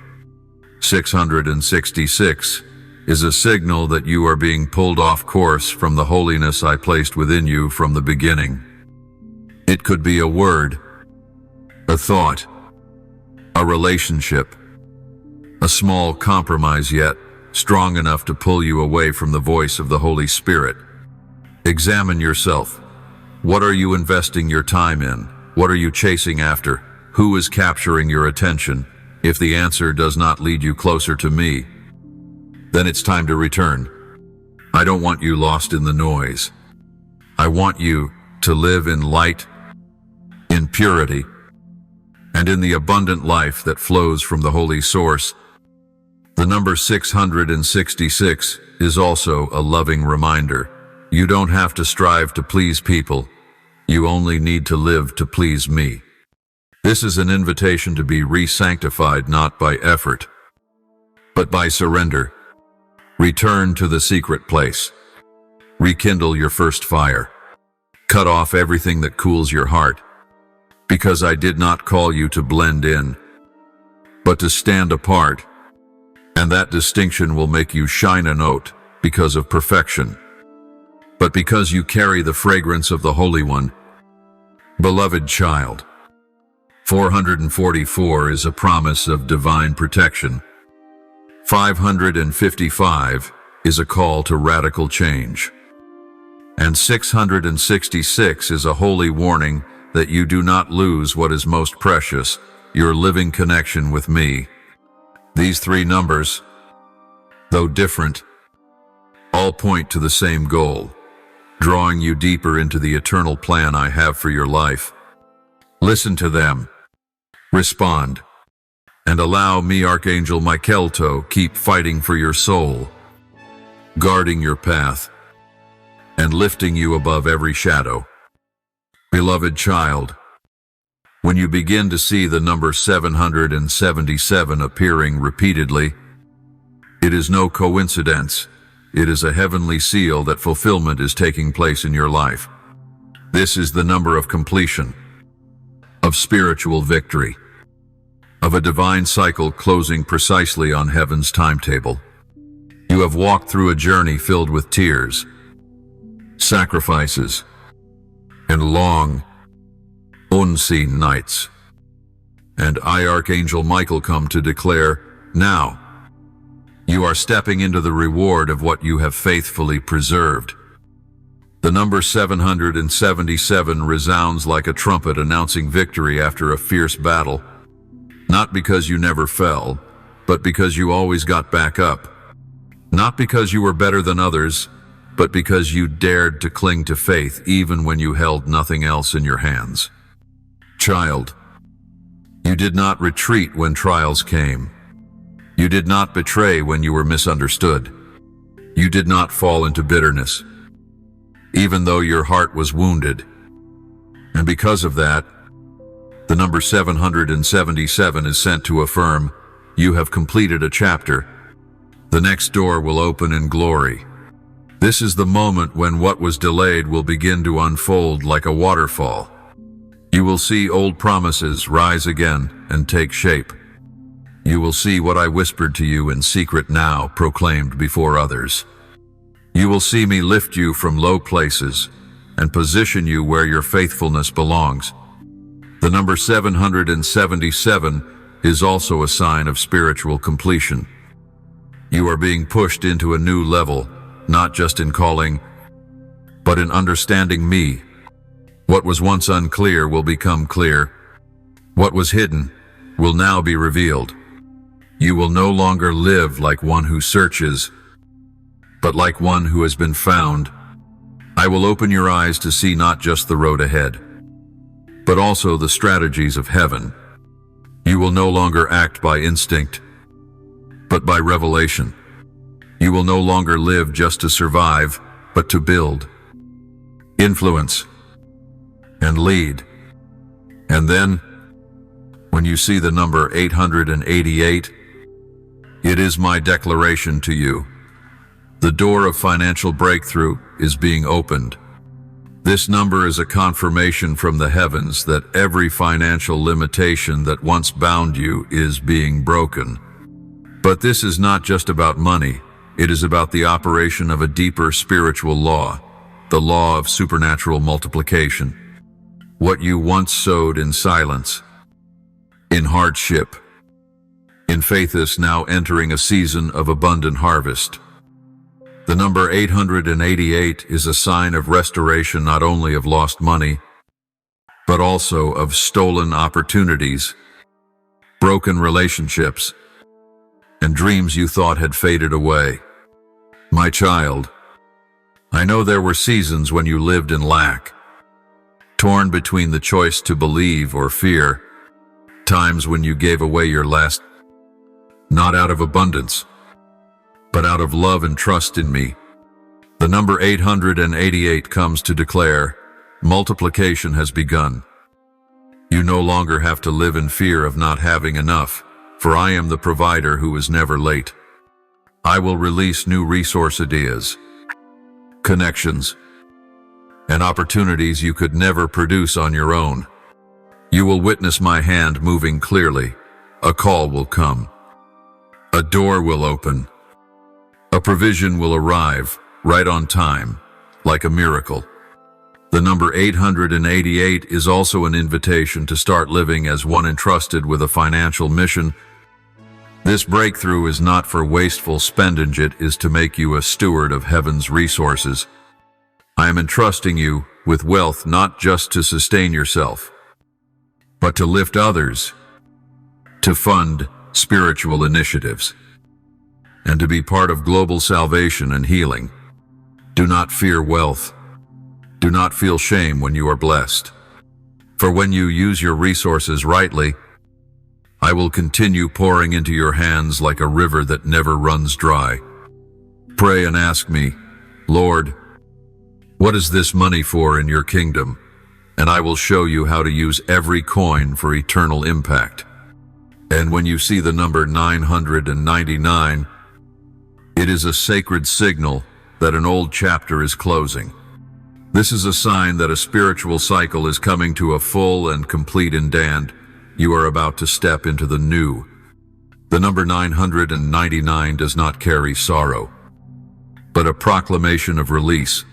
666 is a signal that you are being pulled off course from the holiness I placed within you from the beginning. It could be a word, a thought, a relationship, a small compromise, yet strong enough to pull you away from the voice of the Holy Spirit. Examine yourself. What are you investing your time in? What are you chasing after? Who is capturing your attention? If the answer does not lead you closer to me, then it's time to return. I don't want you lost in the noise. I want you to live in light, in purity, and in the abundant life that flows from the Holy Source. The number 666 is also a loving reminder. You don't have to strive to please people. You only need to live to please me. This is an invitation to be re-sanctified not by effort, but by surrender. Return to the secret place. Rekindle your first fire. Cut off everything that cools your heart. Because I did not call you to blend in, but to stand apart. And that distinction will make you shine a note because of perfection, but because you carry the fragrance of the Holy One. Beloved child, 444 is a promise of divine protection. 555 is a call to radical change. And 666 is a holy warning that you do not lose what is most precious, your living connection with me. These three numbers, though different, all point to the same goal, drawing you deeper into the eternal plan I have for your life. Listen to them, respond, and allow me, Archangel Michael, to keep fighting for your soul, guarding your path, and lifting you above every shadow. Beloved child, when you begin to see the number 777 appearing repeatedly, it is no coincidence. It is a heavenly seal that fulfillment is taking place in your life. This is the number of completion, of spiritual victory, of a divine cycle closing precisely on heaven's timetable. You have walked through a journey filled with tears, sacrifices, and long, unseen nights. And I, Archangel Michael, come to declare, now, you are stepping into the reward of what you have faithfully preserved. The number 777 resounds like a trumpet announcing victory after a fierce battle, not because you never fell, but because you always got back up. Not because you were better than others, but because you dared to cling to faith even when you held nothing else in your hands. Child, you did not retreat when trials came. You did not betray when you were misunderstood. You did not fall into bitterness, even though your heart was wounded. And because of that, the number 777 is sent to affirm, you have completed a chapter. The next door will open in glory. This is the moment when what was delayed will begin to unfold like a waterfall. You will see old promises rise again and take shape. You will see what I whispered to you in secret now proclaimed before others. You will see me lift you from low places and position you where your faithfulness belongs. The number 777 is also a sign of spiritual completion. You are being pushed into a new level, not just in calling, but in understanding me. What was once unclear will become clear. What was hidden will now be revealed. You will no longer live like one who searches, but like one who has been found. I will open your eyes to see not just the road ahead, but also the strategies of heaven. You will no longer act by instinct, but by revelation. You will no longer live just to survive, but to build, influence, and lead. And then, when you see the number 888, it is my declaration to you. The door of financial breakthrough is being opened. This number is a confirmation from the heavens that every financial limitation that once bound you is being broken. But this is not just about money. It is about the operation of a deeper spiritual law, the law of supernatural multiplication. What you once sowed in silence, in hardship, in faith is now entering a season of abundant harvest. The number 888 is a sign of restoration not only of lost money, but also of stolen opportunities, broken relationships, and dreams you thought had faded away. My child, I know there were seasons when you lived in lack, torn between the choice to believe or fear, times when you gave away your last, not out of abundance, but out of love and trust in me. The number 888 comes to declare, multiplication has begun. You no longer have to live in fear of not having enough, for I am the provider who is never late. I will release new resource ideas, connections, and opportunities you could never produce on your own. You will witness my hand moving clearly. A call will come. A door will open. A provision will arrive right on time, like a miracle. The number 888 is also an invitation to start living as one entrusted with a financial mission. This breakthrough is not for wasteful spending, it is to make you a steward of heaven's resources. I am entrusting you with wealth not just to sustain yourself, but to lift others, to fund spiritual initiatives, and to be part of global salvation and healing. Do not fear wealth. Do not feel shame when you are blessed. For when you use your resources rightly, I will continue pouring into your hands like a river that never runs dry. Pray and ask me, Lord, what is this money for in your kingdom? And I will show you how to use every coin for eternal impact. And when you see the number 999, it is a sacred signal that an old chapter is closing. This is a sign that a spiritual cycle is coming to a full and complete end. You are about to step into the new. The number 999 does not carry sorrow, but a proclamation of release.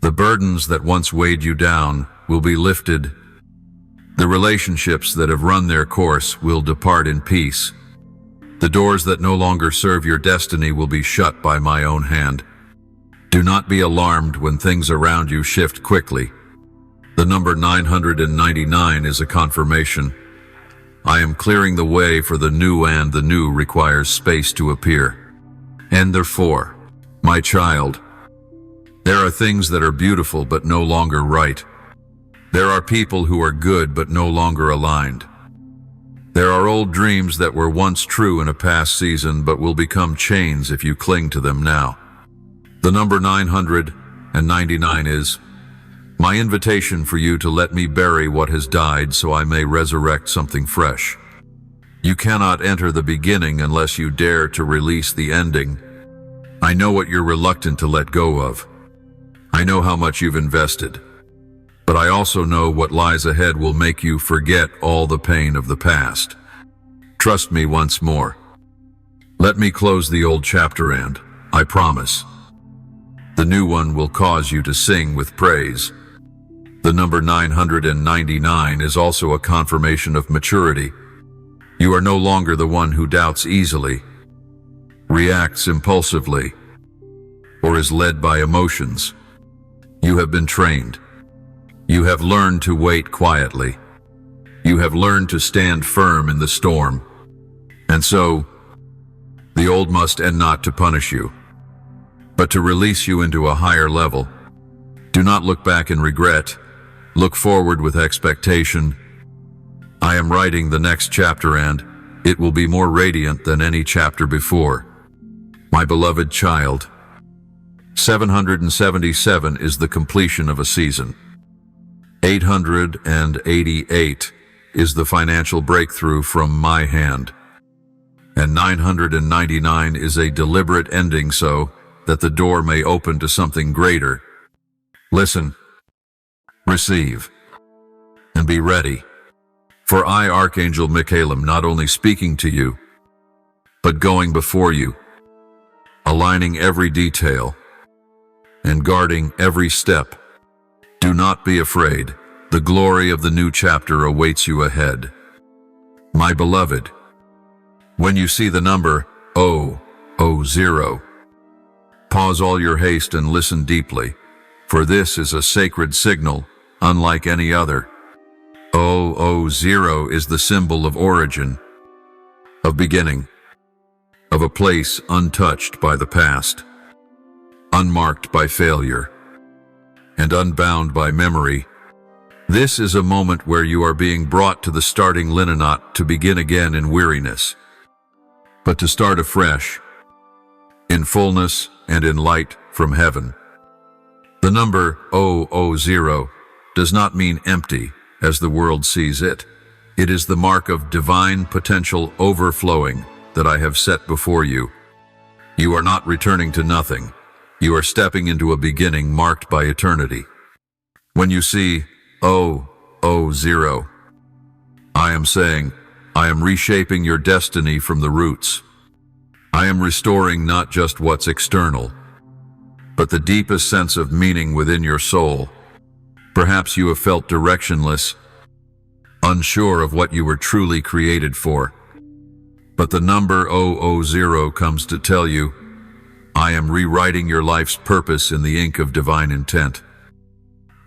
The burdens that once weighed you down will be lifted. The relationships that have run their course will depart in peace. The doors that no longer serve your destiny will be shut by my own hand. Do not be alarmed when things around you shift quickly. The number 999 is a confirmation. I am clearing the way for the new, and the new requires space to appear. And therefore, my child, there are things that are beautiful but no longer right. There are people who are good but no longer aligned. There are old dreams that were once true in a past season but will become chains if you cling to them now. The number 999 is my invitation for you to let me bury what has died so I may resurrect something fresh. You cannot enter the beginning unless you dare to release the ending. I know what you're reluctant to let go of. I know how much you've invested. But I also know what lies ahead will make you forget all the pain of the past. Trust me once more. Let me close the old chapter, and I promise, the new one will cause you to sing with praise. The number 999 is also a confirmation of maturity. You are no longer the one who doubts easily, reacts impulsively, or is led by emotions. You have been trained. You have learned to wait quietly. You have learned to stand firm in the storm. And so, the old must end not to punish you, but to release you into a higher level. Do not look back in regret. Look forward with expectation. I am writing the next chapter, and it will be more radiant than any chapter before. My beloved child, 777 is the completion of a season. 888 is the financial breakthrough from my hand. And 999 is a deliberate ending so that the door may open to something greater. Listen, receive, and be ready. For I, Archangel Michael, am not only speaking to you, but going before you, aligning every detail, and guarding every step. Do not be afraid. The glory of the new chapter awaits you ahead. My beloved, when you see the number 000, pause all your haste and listen deeply, for this is a sacred signal, unlike any other. 000 is the symbol of origin, of beginning, of a place untouched by the past, unmarked by failure, and unbound by memory. This is a moment where you are being brought to the starting line, not to begin again in weariness, but to start afresh, in fullness and in light from heaven. The number 000 does not mean empty, as the world sees it. It is the mark of divine potential overflowing that I have set before you. You are not returning to nothing. You are stepping into a beginning marked by eternity. When you see 000, I am saying, I am reshaping your destiny from the roots. I am restoring not just what's external, but the deepest sense of meaning within your soul. Perhaps you have felt directionless, unsure of what you were truly created for. But the number 000 comes to tell you, I am rewriting your life's purpose in the ink of divine intent,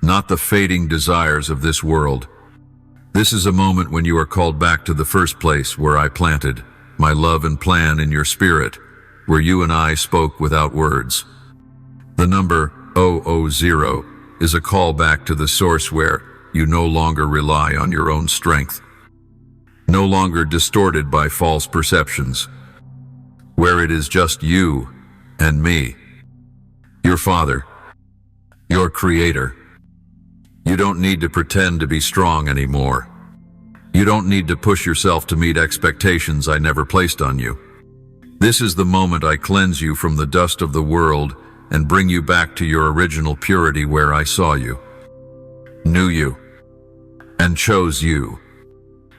not the fading desires of this world. This is a moment when you are called back to the first place where I planted my love and plan in your spirit, where you and I spoke without words. The number 000 is a call back to the source where you no longer rely on your own strength, no longer distorted by false perceptions, where it is just you and me, your Father, your Creator. You don't need to pretend to be strong anymore. You don't need to push yourself to meet expectations I never placed on you. This is the moment I cleanse you from the dust of the world and bring you back to your original purity where I saw you, knew you, and chose you.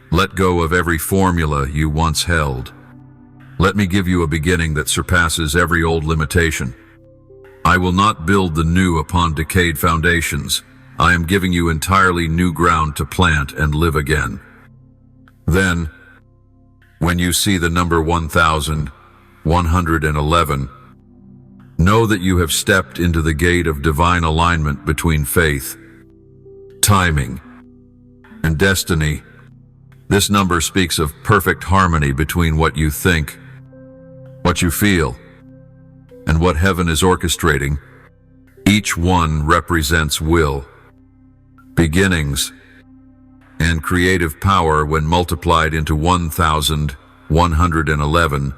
Let go of every formula you once held. Let me give you a beginning that surpasses every old limitation. I will not build the new upon decayed foundations. I am giving you entirely new ground to plant and live again. Then, when you see the number 1111, know that you have stepped into the gate of divine alignment between faith, timing, and destiny. This number speaks of perfect harmony between what you think, what you feel, and what heaven is orchestrating. Each one represents will, beginnings, and creative power. When multiplied into 1111,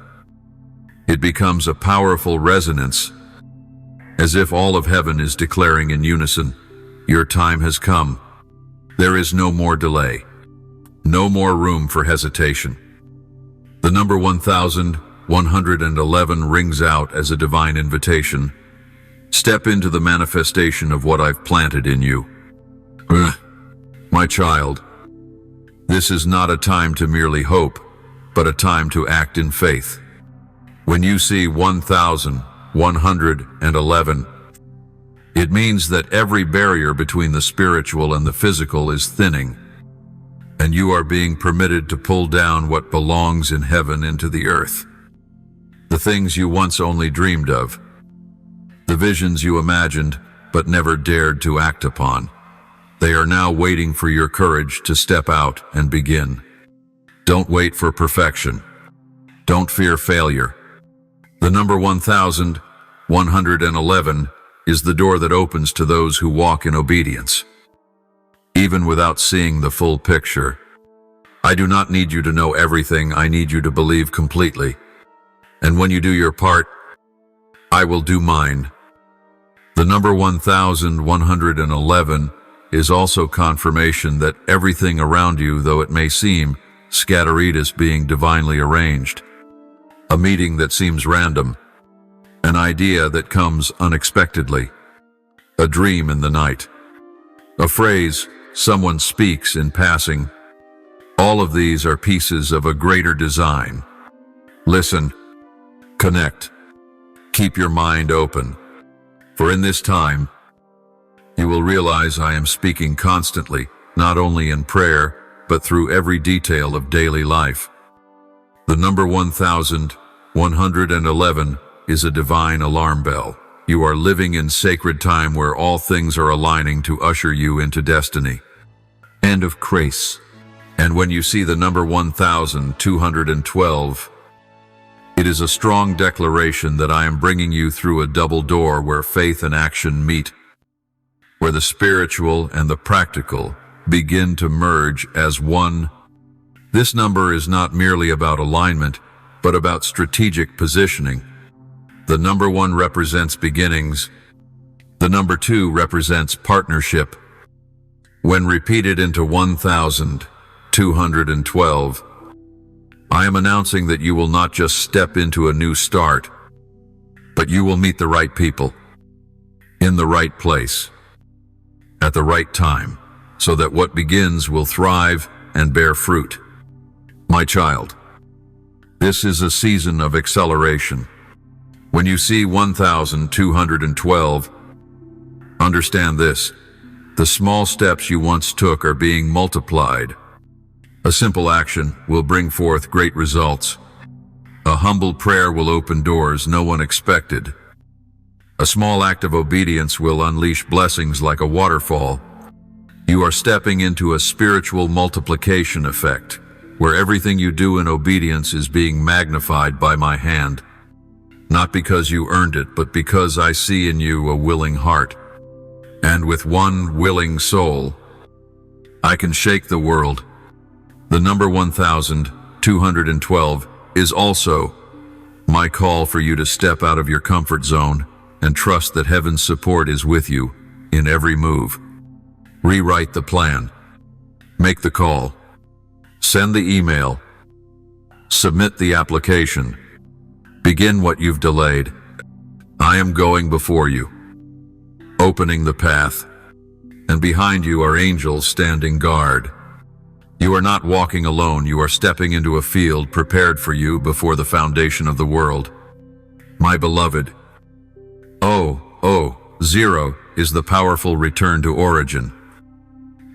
it becomes a powerful resonance, as if all of heaven is declaring in unison, your time has come. There is no more delay, no more room for hesitation. The number 1111 rings out as a divine invitation. Step into the manifestation of what I've planted in you. My child, this is not a time to merely hope, but a time to act in faith. When you see 1111, it means that every barrier between the spiritual and the physical is thinning, and you are being permitted to pull down what belongs in heaven into the earth. The things you once only dreamed of, the visions you imagined but never dared to act upon, they are now waiting for your courage to step out and begin. Don't wait for perfection. Don't fear failure. The number 1111 is the door that opens to those who walk in obedience, even without seeing the full picture. I do not need you to know everything. I need you to believe completely. And when you do your part, I will do mine. The number 1111 is also confirmation that everything around you, though it may seem scattered, is being divinely arranged. A meeting that seems random, an idea that comes unexpectedly, a dream in the night, a phrase someone speaks in passing. All of these are pieces of a greater design. Listen, connect, keep your mind open, for in this time, you will realize I am speaking constantly, not only in prayer, but through every detail of daily life. The number 1111 is a divine alarm bell. You are living in sacred time where all things are aligning to usher you into destiny and of grace. And when you see the number 1212, it is a strong declaration that I am bringing you through a double door where faith and action meet, where the spiritual and the practical begin to merge as one. This number is not merely about alignment, but about strategic positioning. The number 1 represents beginnings. The number 2 represents partnership. When repeated into 1212, I am announcing that you will not just step into a new start, but you will meet the right people, in the right place, at the right time, so that what begins will thrive and bear fruit. My child, this is a season of acceleration. When you see 1212, understand this: the small steps you once took are being multiplied. A simple action will bring forth great results. A humble prayer will open doors no one expected. A small act of obedience will unleash blessings like a waterfall. You are stepping into a spiritual multiplication effect, where everything you do in obedience is being magnified by my hand. Not because you earned it, but because I see in you a willing heart. And with one willing soul, I can shake the world. The number 1212 is also my call for you to step out of your comfort zone and trust that heaven's support is with you in every move. Rewrite the plan. Make the call. Send the email. Submit the application. Begin what you've delayed. I am going before you, opening the path, and behind you are angels standing guard. You are not walking alone, you are stepping into a field prepared for you before the foundation of the world. My beloved, 000 is the powerful return to origin.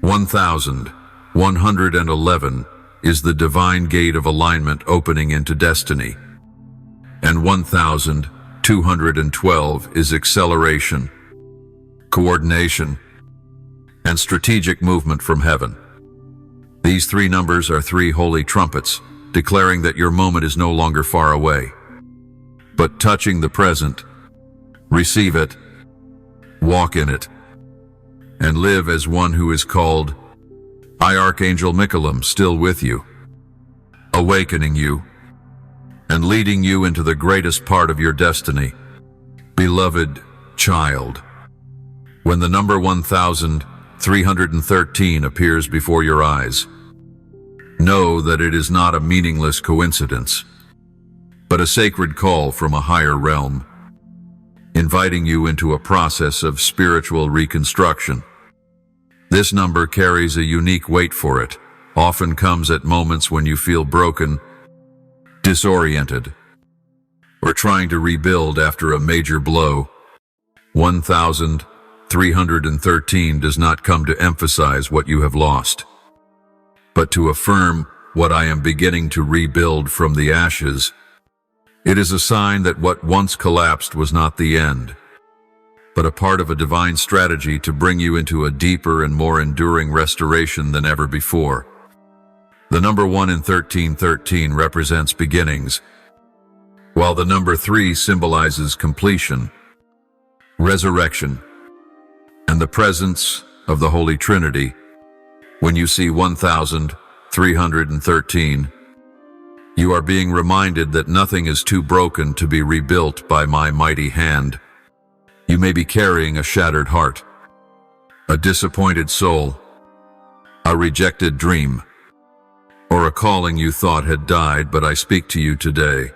1111 is the divine gate of alignment opening into destiny. And 1212 is acceleration, coordination, and strategic movement from heaven. These 3 numbers are 3 holy trumpets, declaring that your moment is no longer far away, but touching the present. Receive it, walk in it, and live as one who is called. I, Archangel Michael, still with you, awakening you, and leading you into the greatest part of your destiny. Beloved child, when the number 1313 appears before your eyes, know that it is not a meaningless coincidence, but a sacred call from a higher realm, inviting you into a process of spiritual reconstruction. This number carries a unique weight for it, often comes at moments when you feel broken, disoriented, or trying to rebuild after a major blow. 1313 does not come to emphasize what you have lost, but to affirm what I am beginning to rebuild from the ashes. It is a sign that what once collapsed was not the end, but a part of a divine strategy to bring you into a deeper and more enduring restoration than ever before. The number 1 in 1313 represents beginnings, while the number 3 symbolizes completion, resurrection, and the presence of the Holy Trinity. When you see 1313, you are being reminded that nothing is too broken to be rebuilt by my mighty hand. You may be carrying a shattered heart, a disappointed soul, a rejected dream, or a calling you thought had died, but I speak to you today.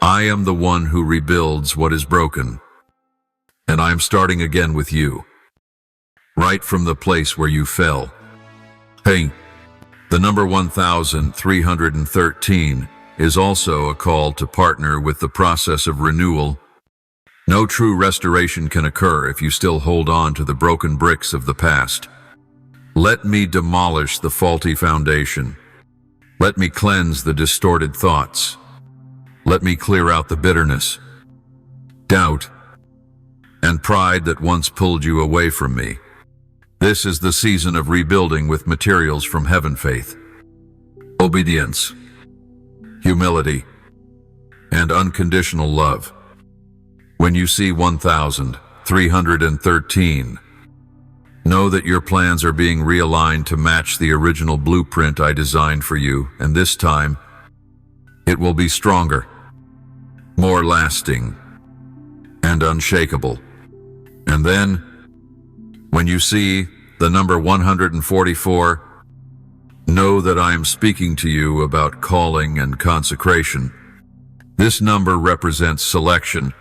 I am the one who rebuilds what is broken, and I am starting again with you, right from the place where you fell. Hey, the number 1313 is also a call to partner with the process of renewal. No true restoration can occur if you still hold on to the broken bricks of the past. Let me demolish the faulty foundation. Let me cleanse the distorted thoughts. Let me clear out the bitterness, doubt, and pride that once pulled you away from me. This is the season of rebuilding with materials from heaven: faith, obedience, humility, and unconditional love. When you see 1313, know that your plans are being realigned to match the original blueprint I designed for you, and this time, it will be stronger, more lasting, and unshakable. And then, when you see the number 144, know that I am speaking to you about calling and consecration. This number represents selection,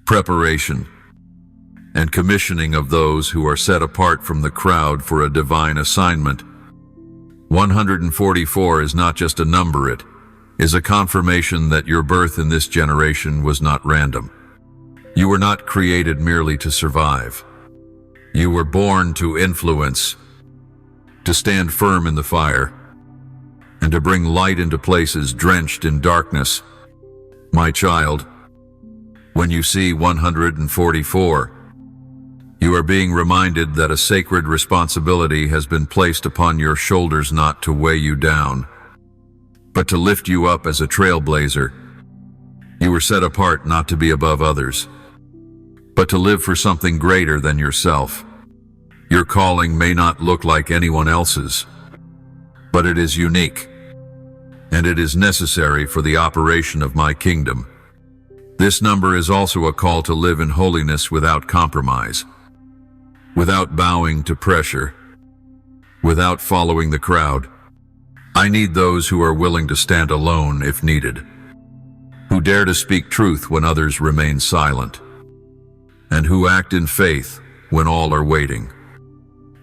preparation, and commissioning of those who are set apart from the crowd for a divine assignment. 144 is not just a number, it is a confirmation that your birth in this generation was not random. You were not created merely to survive. You were born to influence, to stand firm in the fire, and to bring light into places drenched in darkness. My child, when you see 144, you are being reminded that a sacred responsibility has been placed upon your shoulders, not to weigh you down, but to lift you up as a trailblazer. You were set apart not to be above others, but to live for something greater than yourself. Your calling may not look like anyone else's, but it is unique, and it is necessary for the operation of my kingdom. This number is also a call to live in holiness without compromise, without bowing to pressure, without following the crowd. I need those who are willing to stand alone if needed, who dare to speak truth when others remain silent, and who act in faith when all are waiting.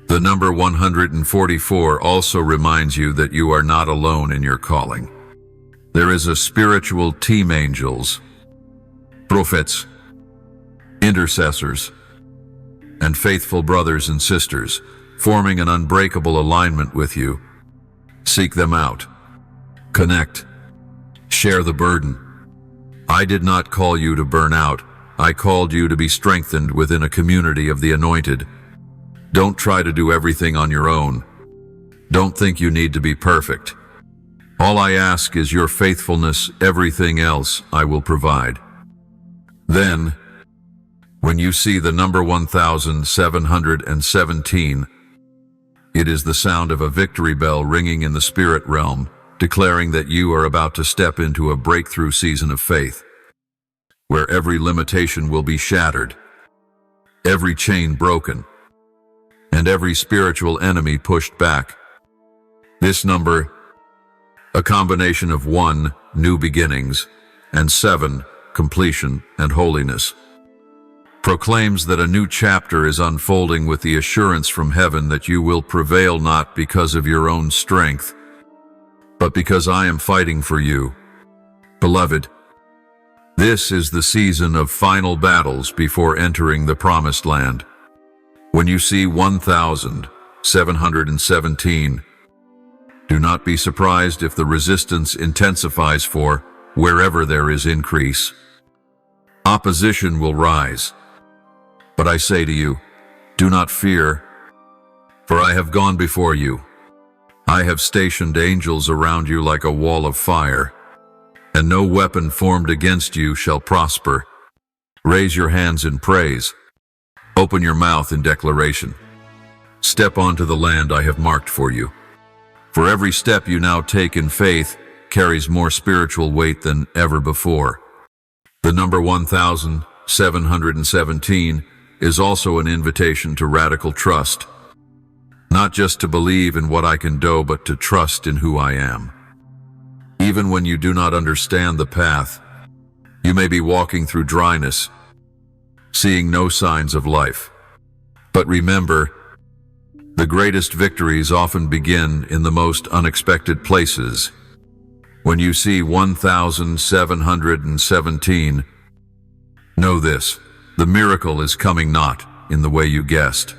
The number 144 also reminds you that you are not alone in your calling. There is a spiritual team: angels, prophets, intercessors, and faithful brothers and sisters, forming an unbreakable alignment with you. Seek them out. Connect. Share the burden. I did not call you to burn out. I called you to be strengthened within a community of the anointed. Don't try to do everything on your own. Don't think you need to be perfect. All I ask is your faithfulness. Everything else I will provide. Then, when you see the number 1717, it is the sound of a victory bell ringing in the spirit realm, declaring that you are about to step into a breakthrough season of faith, where every limitation will be shattered, every chain broken, and every spiritual enemy pushed back. This number, a combination of 1, new beginnings, and 7, completion and holiness, proclaims that a new chapter is unfolding with the assurance from heaven that you will prevail not because of your own strength, but because I am fighting for you. Beloved, this is the season of final battles before entering the promised land. When you see 1717, do not be surprised if the resistance intensifies, for wherever there is increase, opposition will rise. But I say to you, do not fear, for I have gone before you. I have stationed angels around you like a wall of fire, and no weapon formed against you shall prosper. Raise your hands in praise. Open your mouth in declaration. Step onto the land I have marked for you. For every step you now take in faith carries more spiritual weight than ever before. The number 1717 is also an invitation to radical trust, not just to believe in what I can do, but to trust in who I am. Even when you do not understand the path, you may be walking through dryness, seeing no signs of life. But remember, the greatest victories often begin in the most unexpected places. When you see 1717, know this: the miracle is coming not in the way you guessed,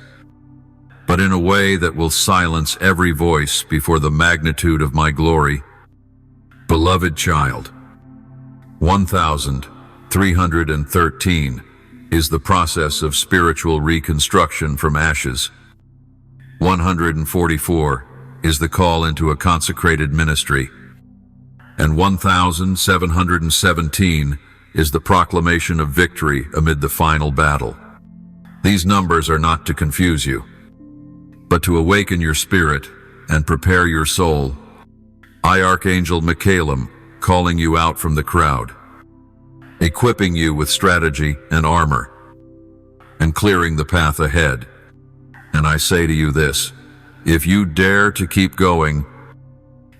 but in a way that will silence every voice before the magnitude of my glory. Beloved child, 1313 is the process of spiritual reconstruction from ashes. 144 is the call into a consecrated ministry. And 1717 is the proclamation of victory amid the final battle. These numbers are not to confuse you, but to awaken your spirit and prepare your soul. I, Archangel Michaelim, calling you out from the crowd. equipping you with strategy and armor, and clearing the path ahead. And I say to you this, if you dare to keep going,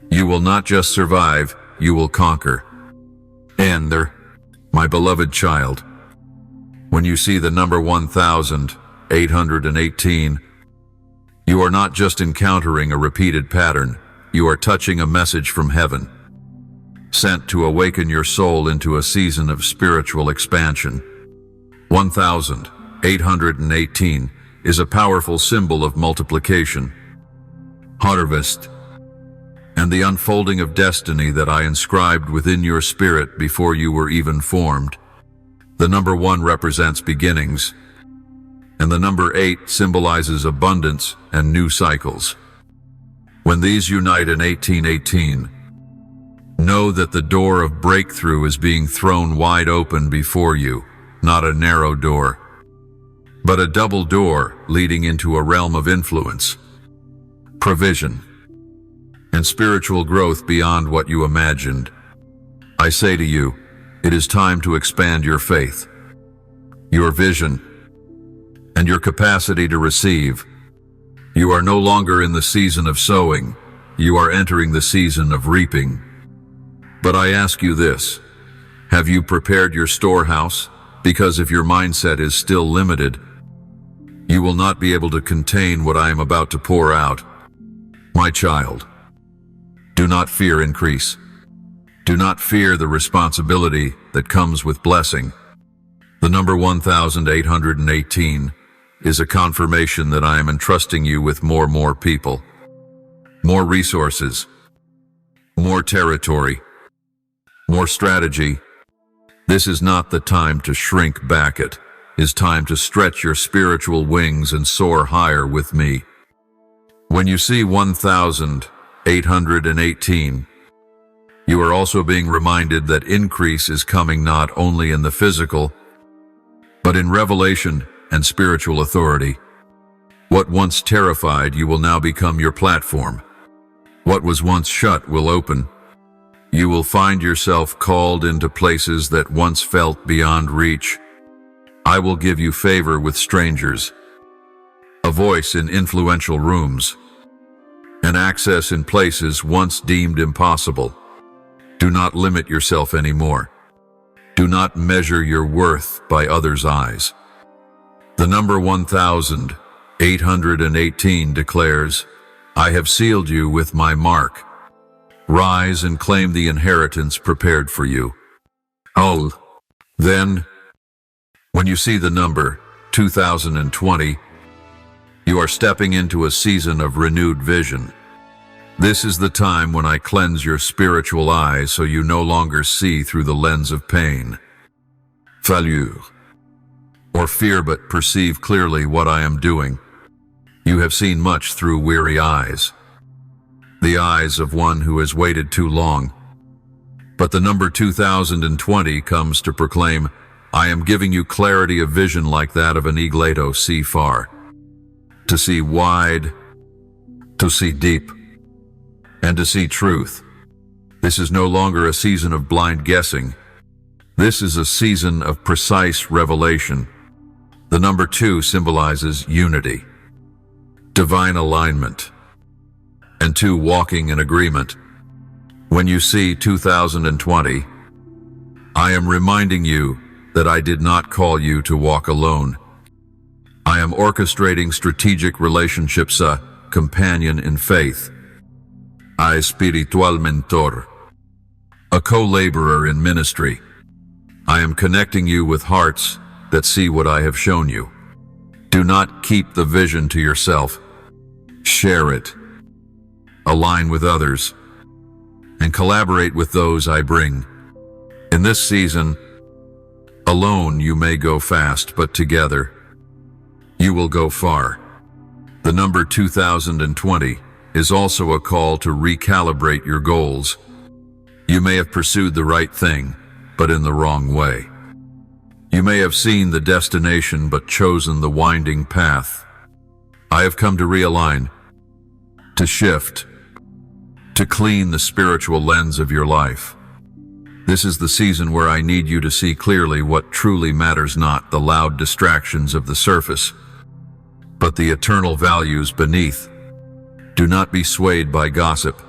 you will not just survive, you will conquer. Enter, my beloved child. When you see the number 1818, you are not just encountering a repeated pattern, you are touching a message from heaven, sent to awaken your soul into a season of spiritual expansion. 1818 is a powerful symbol of multiplication, harvest, and the unfolding of destiny that I inscribed within your spirit before you were even formed. The number 1 represents beginnings, and the number 8 symbolizes abundance and new cycles. When these unite in 1818, know that the door of breakthrough is being thrown wide open before you, not a narrow door, but a double door leading into a realm of influence, provision, and spiritual growth beyond what you imagined. I say to you, it is time to expand your faith, your vision, and your capacity to receive. You are no longer in the season of sowing, you are entering the season of reaping. But I ask you this, have you prepared your storehouse? Because if your mindset is still limited, you will not be able to contain what I am about to pour out. My child, do not fear increase. Do not fear the responsibility that comes with blessing. The number 1818 is a confirmation that I am entrusting you with more people, more resources, more territory, more strategy. This is not the time to shrink back. It is time to stretch your spiritual wings and soar higher with me. When you see 1818, you are also being reminded that increase is coming not only in the physical, but in revelation and spiritual authority. What once terrified you will now become your platform. What was once shut will open. You will find yourself called into places that once felt beyond reach. I will give you favor with strangers, a voice in influential rooms, and access in places once deemed impossible. Do not limit yourself anymore. Do not measure your worth by others' eyes. The number 1818 declares, I have sealed you with my mark. Rise and claim the inheritance prepared for you. Oh, then, when you see the number 2020, you are stepping into a season of renewed vision. This is the time when I cleanse your spiritual eyes so you no longer see through the lens of pain, failure, or fear, but perceive clearly what I am doing. You have seen much through weary eyes, the eyes of one who has waited too long. But the number 2020 comes to proclaim, I am giving you clarity of vision like that of an eagleto see far, to see wide, to see deep, and to see truth. This is no longer a season of blind guessing. This is a season of precise revelation. The number 2 symbolizes unity, divine alignment, and 2 walking in agreement. When you see 2020, I am reminding you that I did not call you to walk alone. I am orchestrating strategic relationships, a companion in faith, a espiritual mentor, a co-laborer in ministry. I am connecting you with hearts that see what I have shown you. Do not keep the vision to yourself. Share it. Align with others, and collaborate with those I bring. In this season, alone you may go fast, but together you will go far. The number 2020 is also a call to recalibrate your goals. You may have pursued the right thing, but in the wrong way. You may have seen the destination, but chosen the winding path. I have come to realign, to shift, to clean the spiritual lens of your life. This is the season where I need you to see clearly what truly matters, not the loud distractions of the surface, but the eternal values beneath. Do not be swayed by gossip.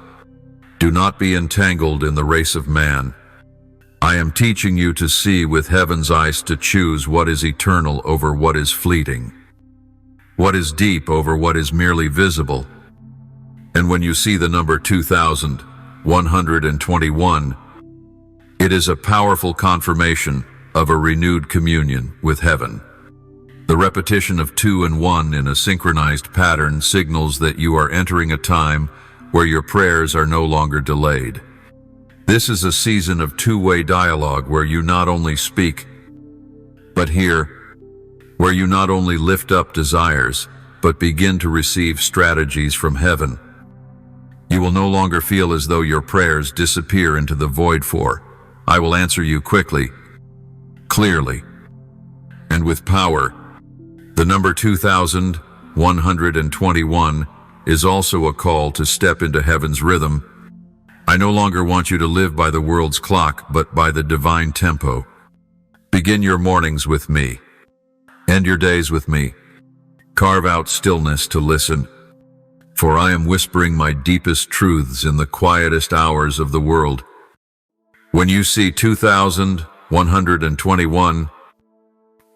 Do not be entangled in the race of man. I am teaching you to see with heaven's eyes, to choose what is eternal over what is fleeting, what is deep over what is merely visible. And when you see the number 2121, it is a powerful confirmation of a renewed communion with heaven. The repetition of 2 and 1 in a synchronized pattern signals that you are entering a time where your prayers are no longer delayed. This is a season of two-way dialogue where you not only speak, but hear, where you not only lift up desires, but begin to receive strategies from heaven. You will no longer feel as though your prayers disappear into the void, for I will answer you quickly, clearly, and with power. The number 2121 is also a call to step into heaven's rhythm. I no longer want you to live by the world's clock, but by the divine tempo. Begin your mornings with me. End your days with me. Carve out stillness to listen, for I am whispering my deepest truths in the quietest hours of the world. When you see 2121,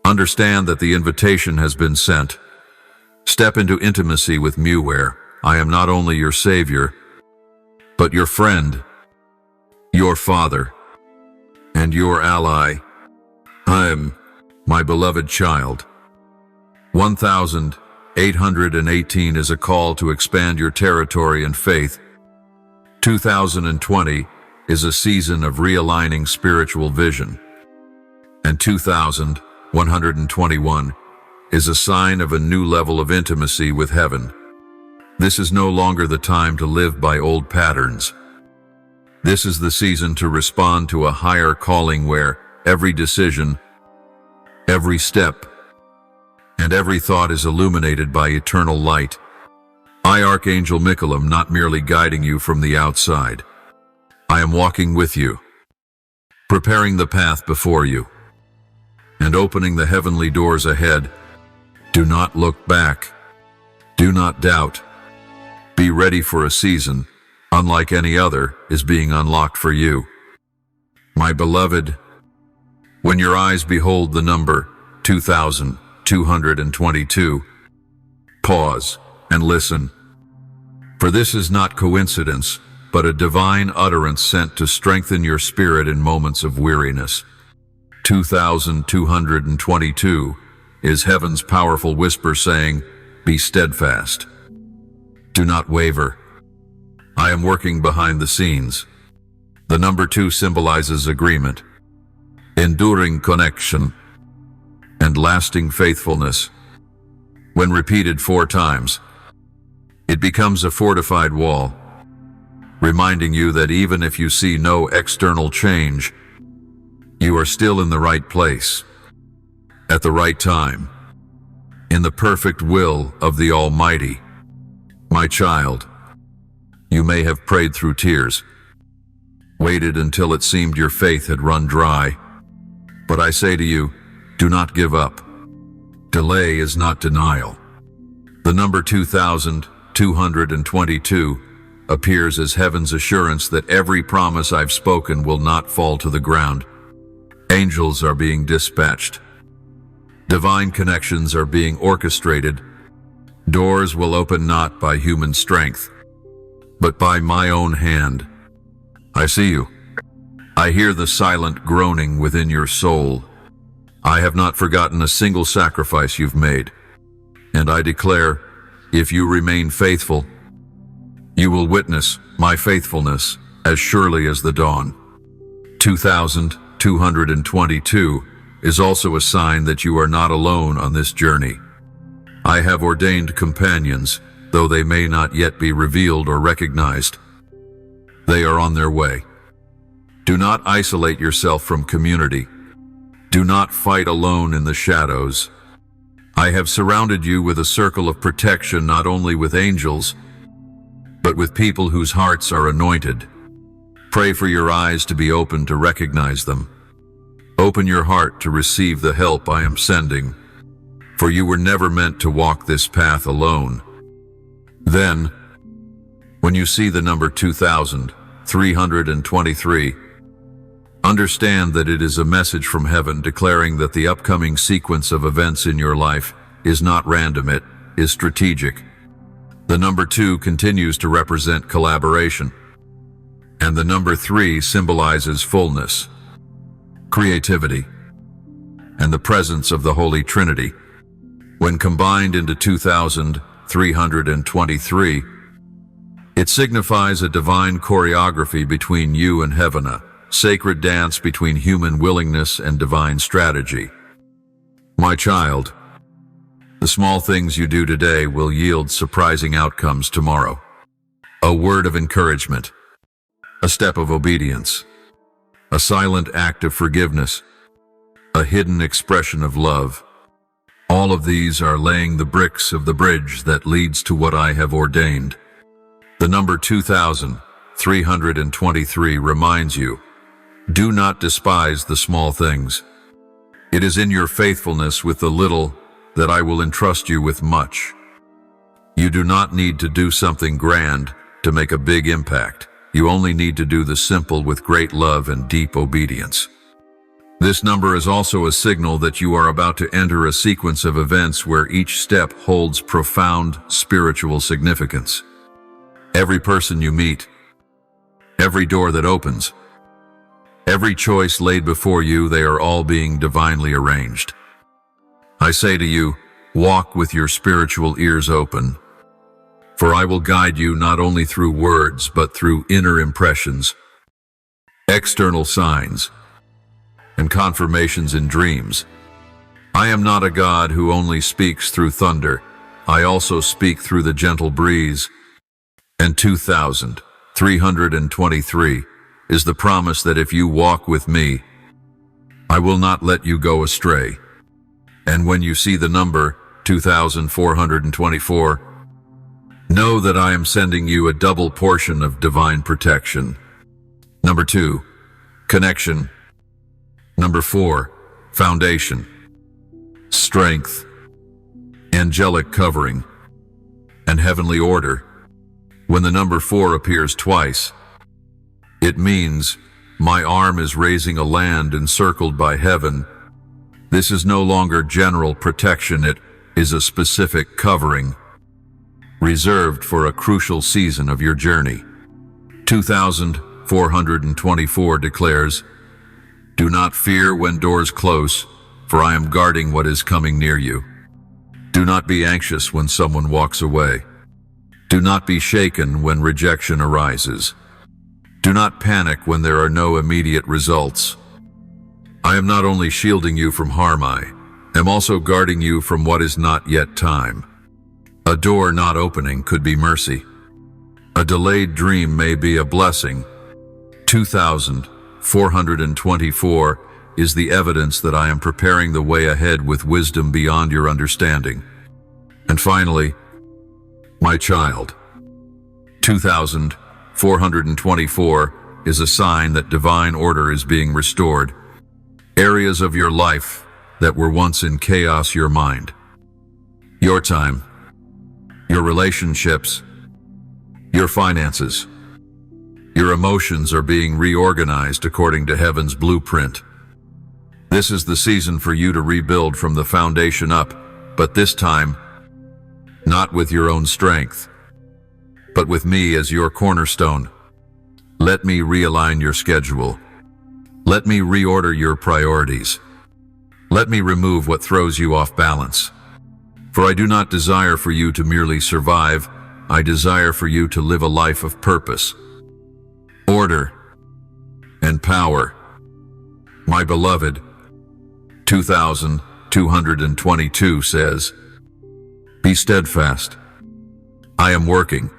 understand that the invitation has been sent. Step into intimacy with me, where I am not only your Savior, but your friend, your Father, and your ally. I am my beloved child. 1818 is a call to expand your territory and faith. 2020 is a season of realigning spiritual vision. And 2121 is a sign of a new level of intimacy with heaven. This is no longer the time to live by old patterns. This is the season to respond to a higher calling, where every decision, every step, and every thought is illuminated by eternal light. I, Archangel Michael, am not merely guiding you from the outside. I am walking with you, preparing the path before you, and opening the heavenly doors ahead. Do not look back. Do not doubt. Be ready, for a season, unlike any other, is being unlocked for you. My beloved, when your eyes behold the number 2222, pause and listen. For this is not coincidence, but a divine utterance sent to strengthen your spirit in moments of weariness. 2222 is heaven's powerful whisper saying, be steadfast. Do not waver. I am working behind the scenes. The number 2 symbolizes agreement, enduring connection, and lasting faithfulness. When repeated 4 times, it becomes a fortified wall, reminding you that even if you see no external change, you are still in the right place, at the right time, in the perfect will of the Almighty. My child, you may have prayed through tears, waited until it seemed your faith had run dry. But I say to you, do not give up. Delay is not denial. The number 2222 appears as heaven's assurance that every promise I've spoken will not fall to the ground. Angels are being dispatched. Divine connections are being orchestrated. Doors will open not by human strength, but by my own hand. I see you. I hear the silent groaning within your soul. I have not forgotten a single sacrifice you've made. And I declare, if you remain faithful, you will witness my faithfulness as surely as the dawn. 2222 is also a sign that you are not alone on this journey. I have ordained companions, though they may not yet be revealed or recognized. They are on their way. Do not isolate yourself from community. Do not fight alone in the shadows. I have surrounded you with a circle of protection, not only with angels, but with people whose hearts are anointed. Pray for your eyes to be open to recognize them. Open your heart to receive the help I am sending, for you were never meant to walk this path alone. Then, when you see the number 2323, understand that it is a message from heaven declaring that the upcoming sequence of events in your life is not random, it is strategic. The number 2 continues to represent collaboration, and the number 3 symbolizes fullness, creativity, and the presence of the Holy Trinity. When combined into 2323, it signifies a divine choreography between you and heaven, a sacred dance between human willingness and divine strategy. My child, the small things you do today will yield surprising outcomes tomorrow. A word of encouragement, a step of obedience, a silent act of forgiveness, a hidden expression of love. All of these are laying the bricks of the bridge that leads to what I have ordained. The number 2323 reminds you, do not despise the small things. It is in your faithfulness with the little that I will entrust you with much. You do not need to do something grand to make a big impact. You only need to do the simple with great love and deep obedience. This number is also a signal that you are about to enter a sequence of events where each step holds profound spiritual significance. Every person you meet, every door that opens, every choice laid before you, they are all being divinely arranged. I say to you, walk with your spiritual ears open, for I will guide you not only through words, but through inner impressions, external signs, and confirmations in dreams. I am not a God who only speaks through thunder. I also speak through the gentle breeze. And 2323 is the promise that if you walk with me, I will not let you go astray. And when you see the number 2424, know that I am sending you a double portion of divine protection. Number 2, connection. Number 4, foundation, strength, angelic covering, and heavenly order. When the number 4 appears twice, it means my arm is raising a land encircled by heaven. This is no longer general protection, it is a specific covering, reserved for a crucial season of your journey. 2424 declares, do not fear when doors close, for I am guarding what is coming near you. Do not be anxious when someone walks away. Do not be shaken when rejection arises. Do not panic when there are no immediate results. I am not only shielding you from harm, I am also guarding you from what is not yet time. A door not opening could be mercy. A delayed dream may be a blessing. 2424 is the evidence that I am preparing the way ahead with wisdom beyond your understanding. And finally, my child, 2424 is a sign that divine order is being restored. Areas of your life that were once in chaos, your mind, your time, your relationships, your finances, your emotions are being reorganized according to heaven's blueprint. This is the season for you to rebuild from the foundation up, but this time, not with your own strength, but with me as your cornerstone. Let me realign your schedule. Let me reorder your priorities. Let me remove what throws you off balance. For I do not desire for you to merely survive, I desire for you to live a life of purpose, order, and power. My beloved, 2222 says, be steadfast. I am working.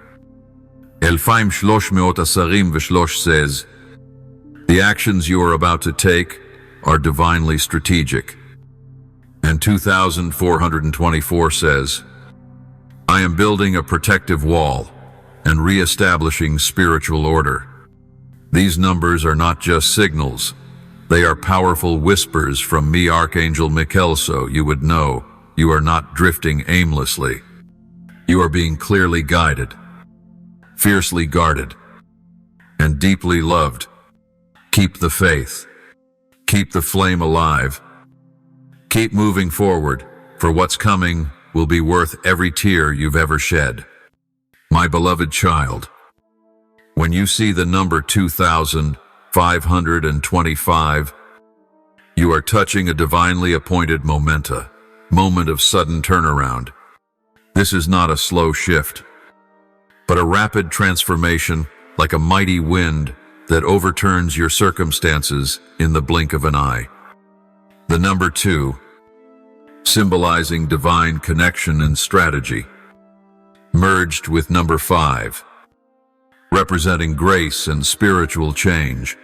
2323 says, the actions you are about to take are divinely strategic. And 2424 says, I am building a protective wall and re-establishing spiritual order. These numbers are not just signals. They are powerful whispers from me, Archangel Michael, so you would know you are not drifting aimlessly. You are being clearly guided, fiercely guarded, and deeply loved. Keep the faith. Keep the flame alive. Keep moving forward, for what's coming will be worth every tear you've ever shed. My beloved child, when you see the number 2525, you are touching a divinely appointed moment of sudden turnaround. This is not a slow shift, but a rapid transformation, like a mighty wind that overturns your circumstances in the blink of an eye. The number 2, symbolizing divine connection and strategy, merged with number 5, representing grace and spiritual change,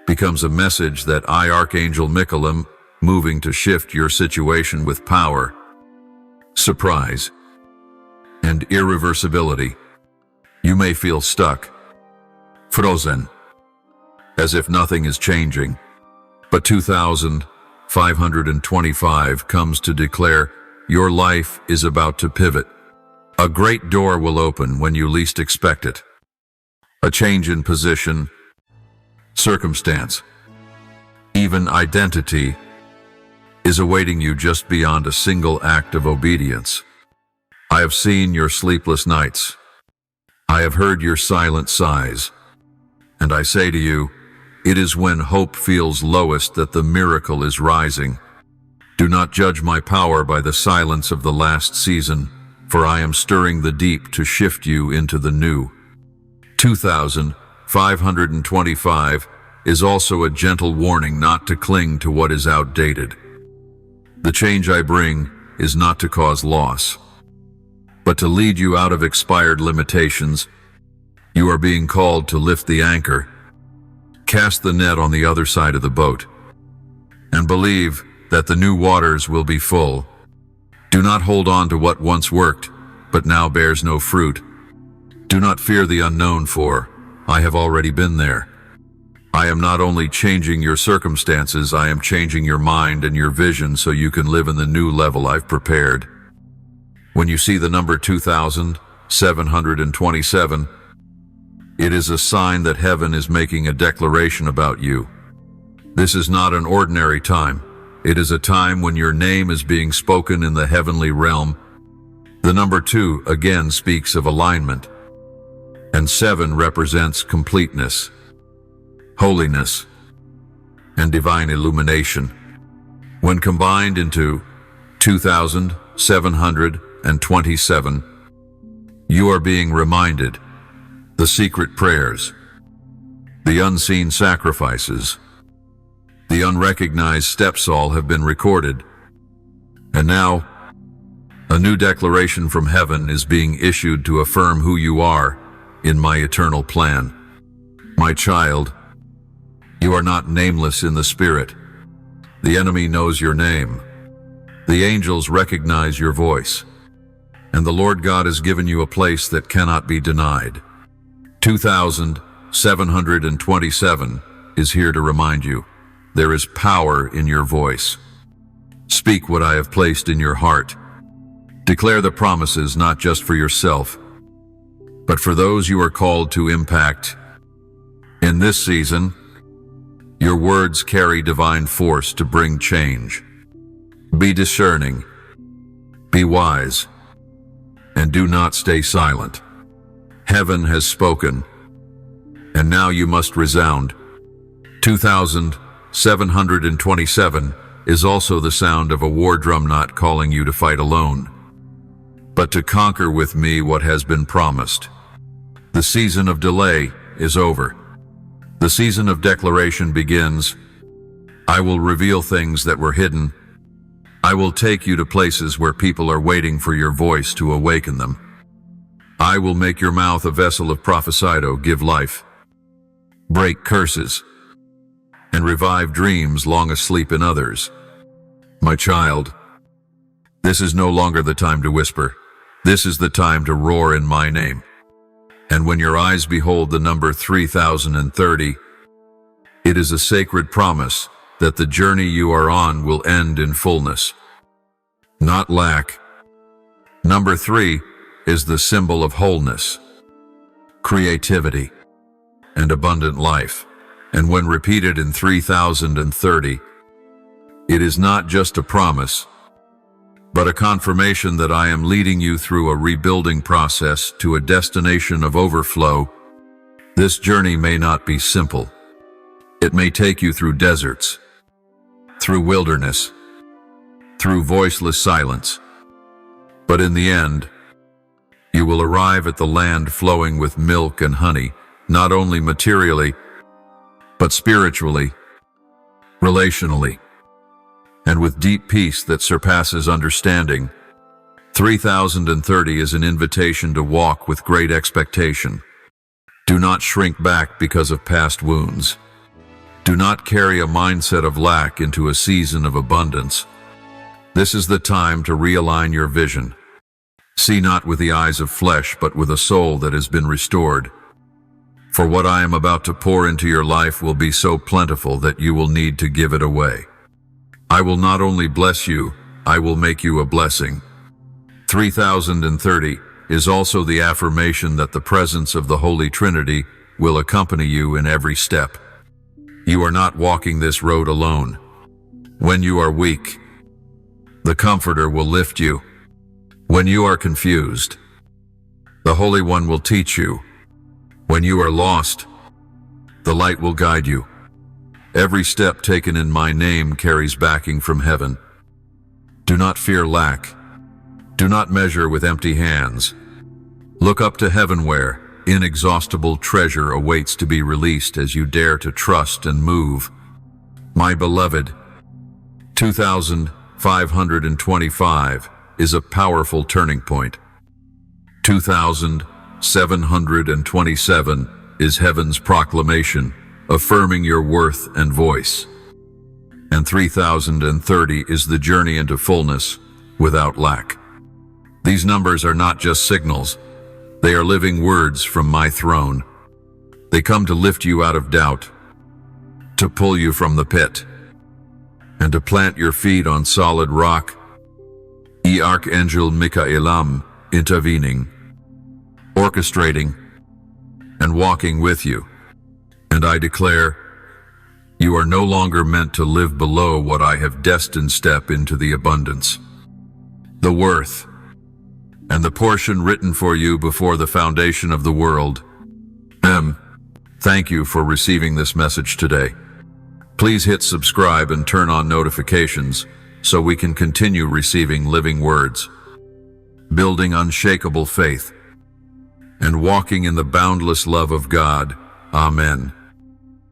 becomes a message that I, Archangel Michael, am moving to shift your situation with power, surprise, and irreversibility. You may feel stuck, frozen, as if nothing is changing, but 2525 comes to declare your life is about to pivot. A great door will open when you least expect it. A change in position, circumstance, even identity is awaiting you just beyond a single act of obedience. I have seen your sleepless nights. I have heard your silent sighs. And I say to you, it is when hope feels lowest that the miracle is rising. Do not judge my power by the silence of the last season, for I am stirring the deep to shift you into the new. 2525 is also a gentle warning not to cling to what is outdated. The change I bring is not to cause loss, but to lead you out of expired limitations. You are being called to lift the anchor, cast the net on the other side of the boat, and believe that the new waters will be full. Do not hold on to what once worked, but now bears no fruit. Do not fear the unknown, for I have already been there. I am not only changing your circumstances, I am changing your mind and your vision so you can live in the new level I've prepared. When you see the number 2727, it is a sign that heaven is making a declaration about you. This is not an ordinary time. It is a time when your name is being spoken in the heavenly realm. The number 2 again speaks of alignment, and 7 represents completeness, holiness, and divine illumination. When combined into 2727, you are being reminded the secret prayers, the unseen sacrifices, the unrecognized steps all have been recorded. And now, a new declaration from heaven is being issued to affirm who you are in my eternal plan. My child, you are not nameless in the spirit. The enemy knows your name. The angels recognize your voice. And the Lord God has given you a place that cannot be denied. 2727 is here to remind you, there is power in your voice. Speak what I have placed in your heart. Declare the promises not just for yourself, but for those you are called to impact. In this season, your words carry divine force to bring change. Be discerning, be wise, and do not stay silent. Heaven has spoken, and now you must resound. 2727 is also the sound of a war drum not calling you to fight alone, but to conquer with me what has been promised. The season of delay is over. The season of declaration begins. I will reveal things that were hidden. I will take you to places where people are waiting for your voice to awaken them. I will make your mouth a vessel of prophesido, give life, break curses, and revive dreams long asleep in others. My child, this is no longer the time to whisper. This is the time to roar in my name. And when your eyes behold the number 3030, it is a sacred promise that the journey you are on will end in fullness, not lack. Number 3 is the symbol of wholeness, creativity, and abundant life. And when repeated in 3030, it is not just a promise, but a confirmation that I am leading you through a rebuilding process to a destination of overflow. This journey may not be simple. It may take you through deserts, through wilderness, through voiceless silence. But in the end, you will arrive at the land flowing with milk and honey, not only materially, but spiritually, relationally, and with deep peace that surpasses understanding. 3030 is an invitation to walk with great expectation. Do not shrink back because of past wounds. Do not carry a mindset of lack into a season of abundance. This is the time to realign your vision. See not with the eyes of flesh, but with a soul that has been restored. For what I am about to pour into your life will be so plentiful that you will need to give it away. I will not only bless you, I will make you a blessing. 3030 is also the affirmation that the presence of the Holy Trinity will accompany you in every step. You are not walking this road alone. When you are weak, the Comforter will lift you. When you are confused, the Holy One will teach you. When you are lost, the light will guide you. Every step taken in my name carries backing from heaven. Do not fear lack. Do not measure with empty hands. Look up to heaven where inexhaustible treasure awaits to be released as you dare to trust and move. My beloved, 2525 is a powerful turning point. 2727 is heaven's proclamation, affirming your worth and voice. And 3030 is the journey into fullness without lack. These numbers are not just signals. They are living words from my throne. They come to lift you out of doubt, to pull you from the pit, and to plant your feet on solid rock. ARCHANGEL Michaelam intervening, orchestrating, and walking with you. And I declare, you are no longer meant to live below what I have destined. Step into the abundance, the worth, and the portion written for you before the foundation of the world. Thank you for receiving this message today. Please hit subscribe and turn on notifications so we can continue receiving living words, building unshakable faith, and walking in the boundless love of God. Amen.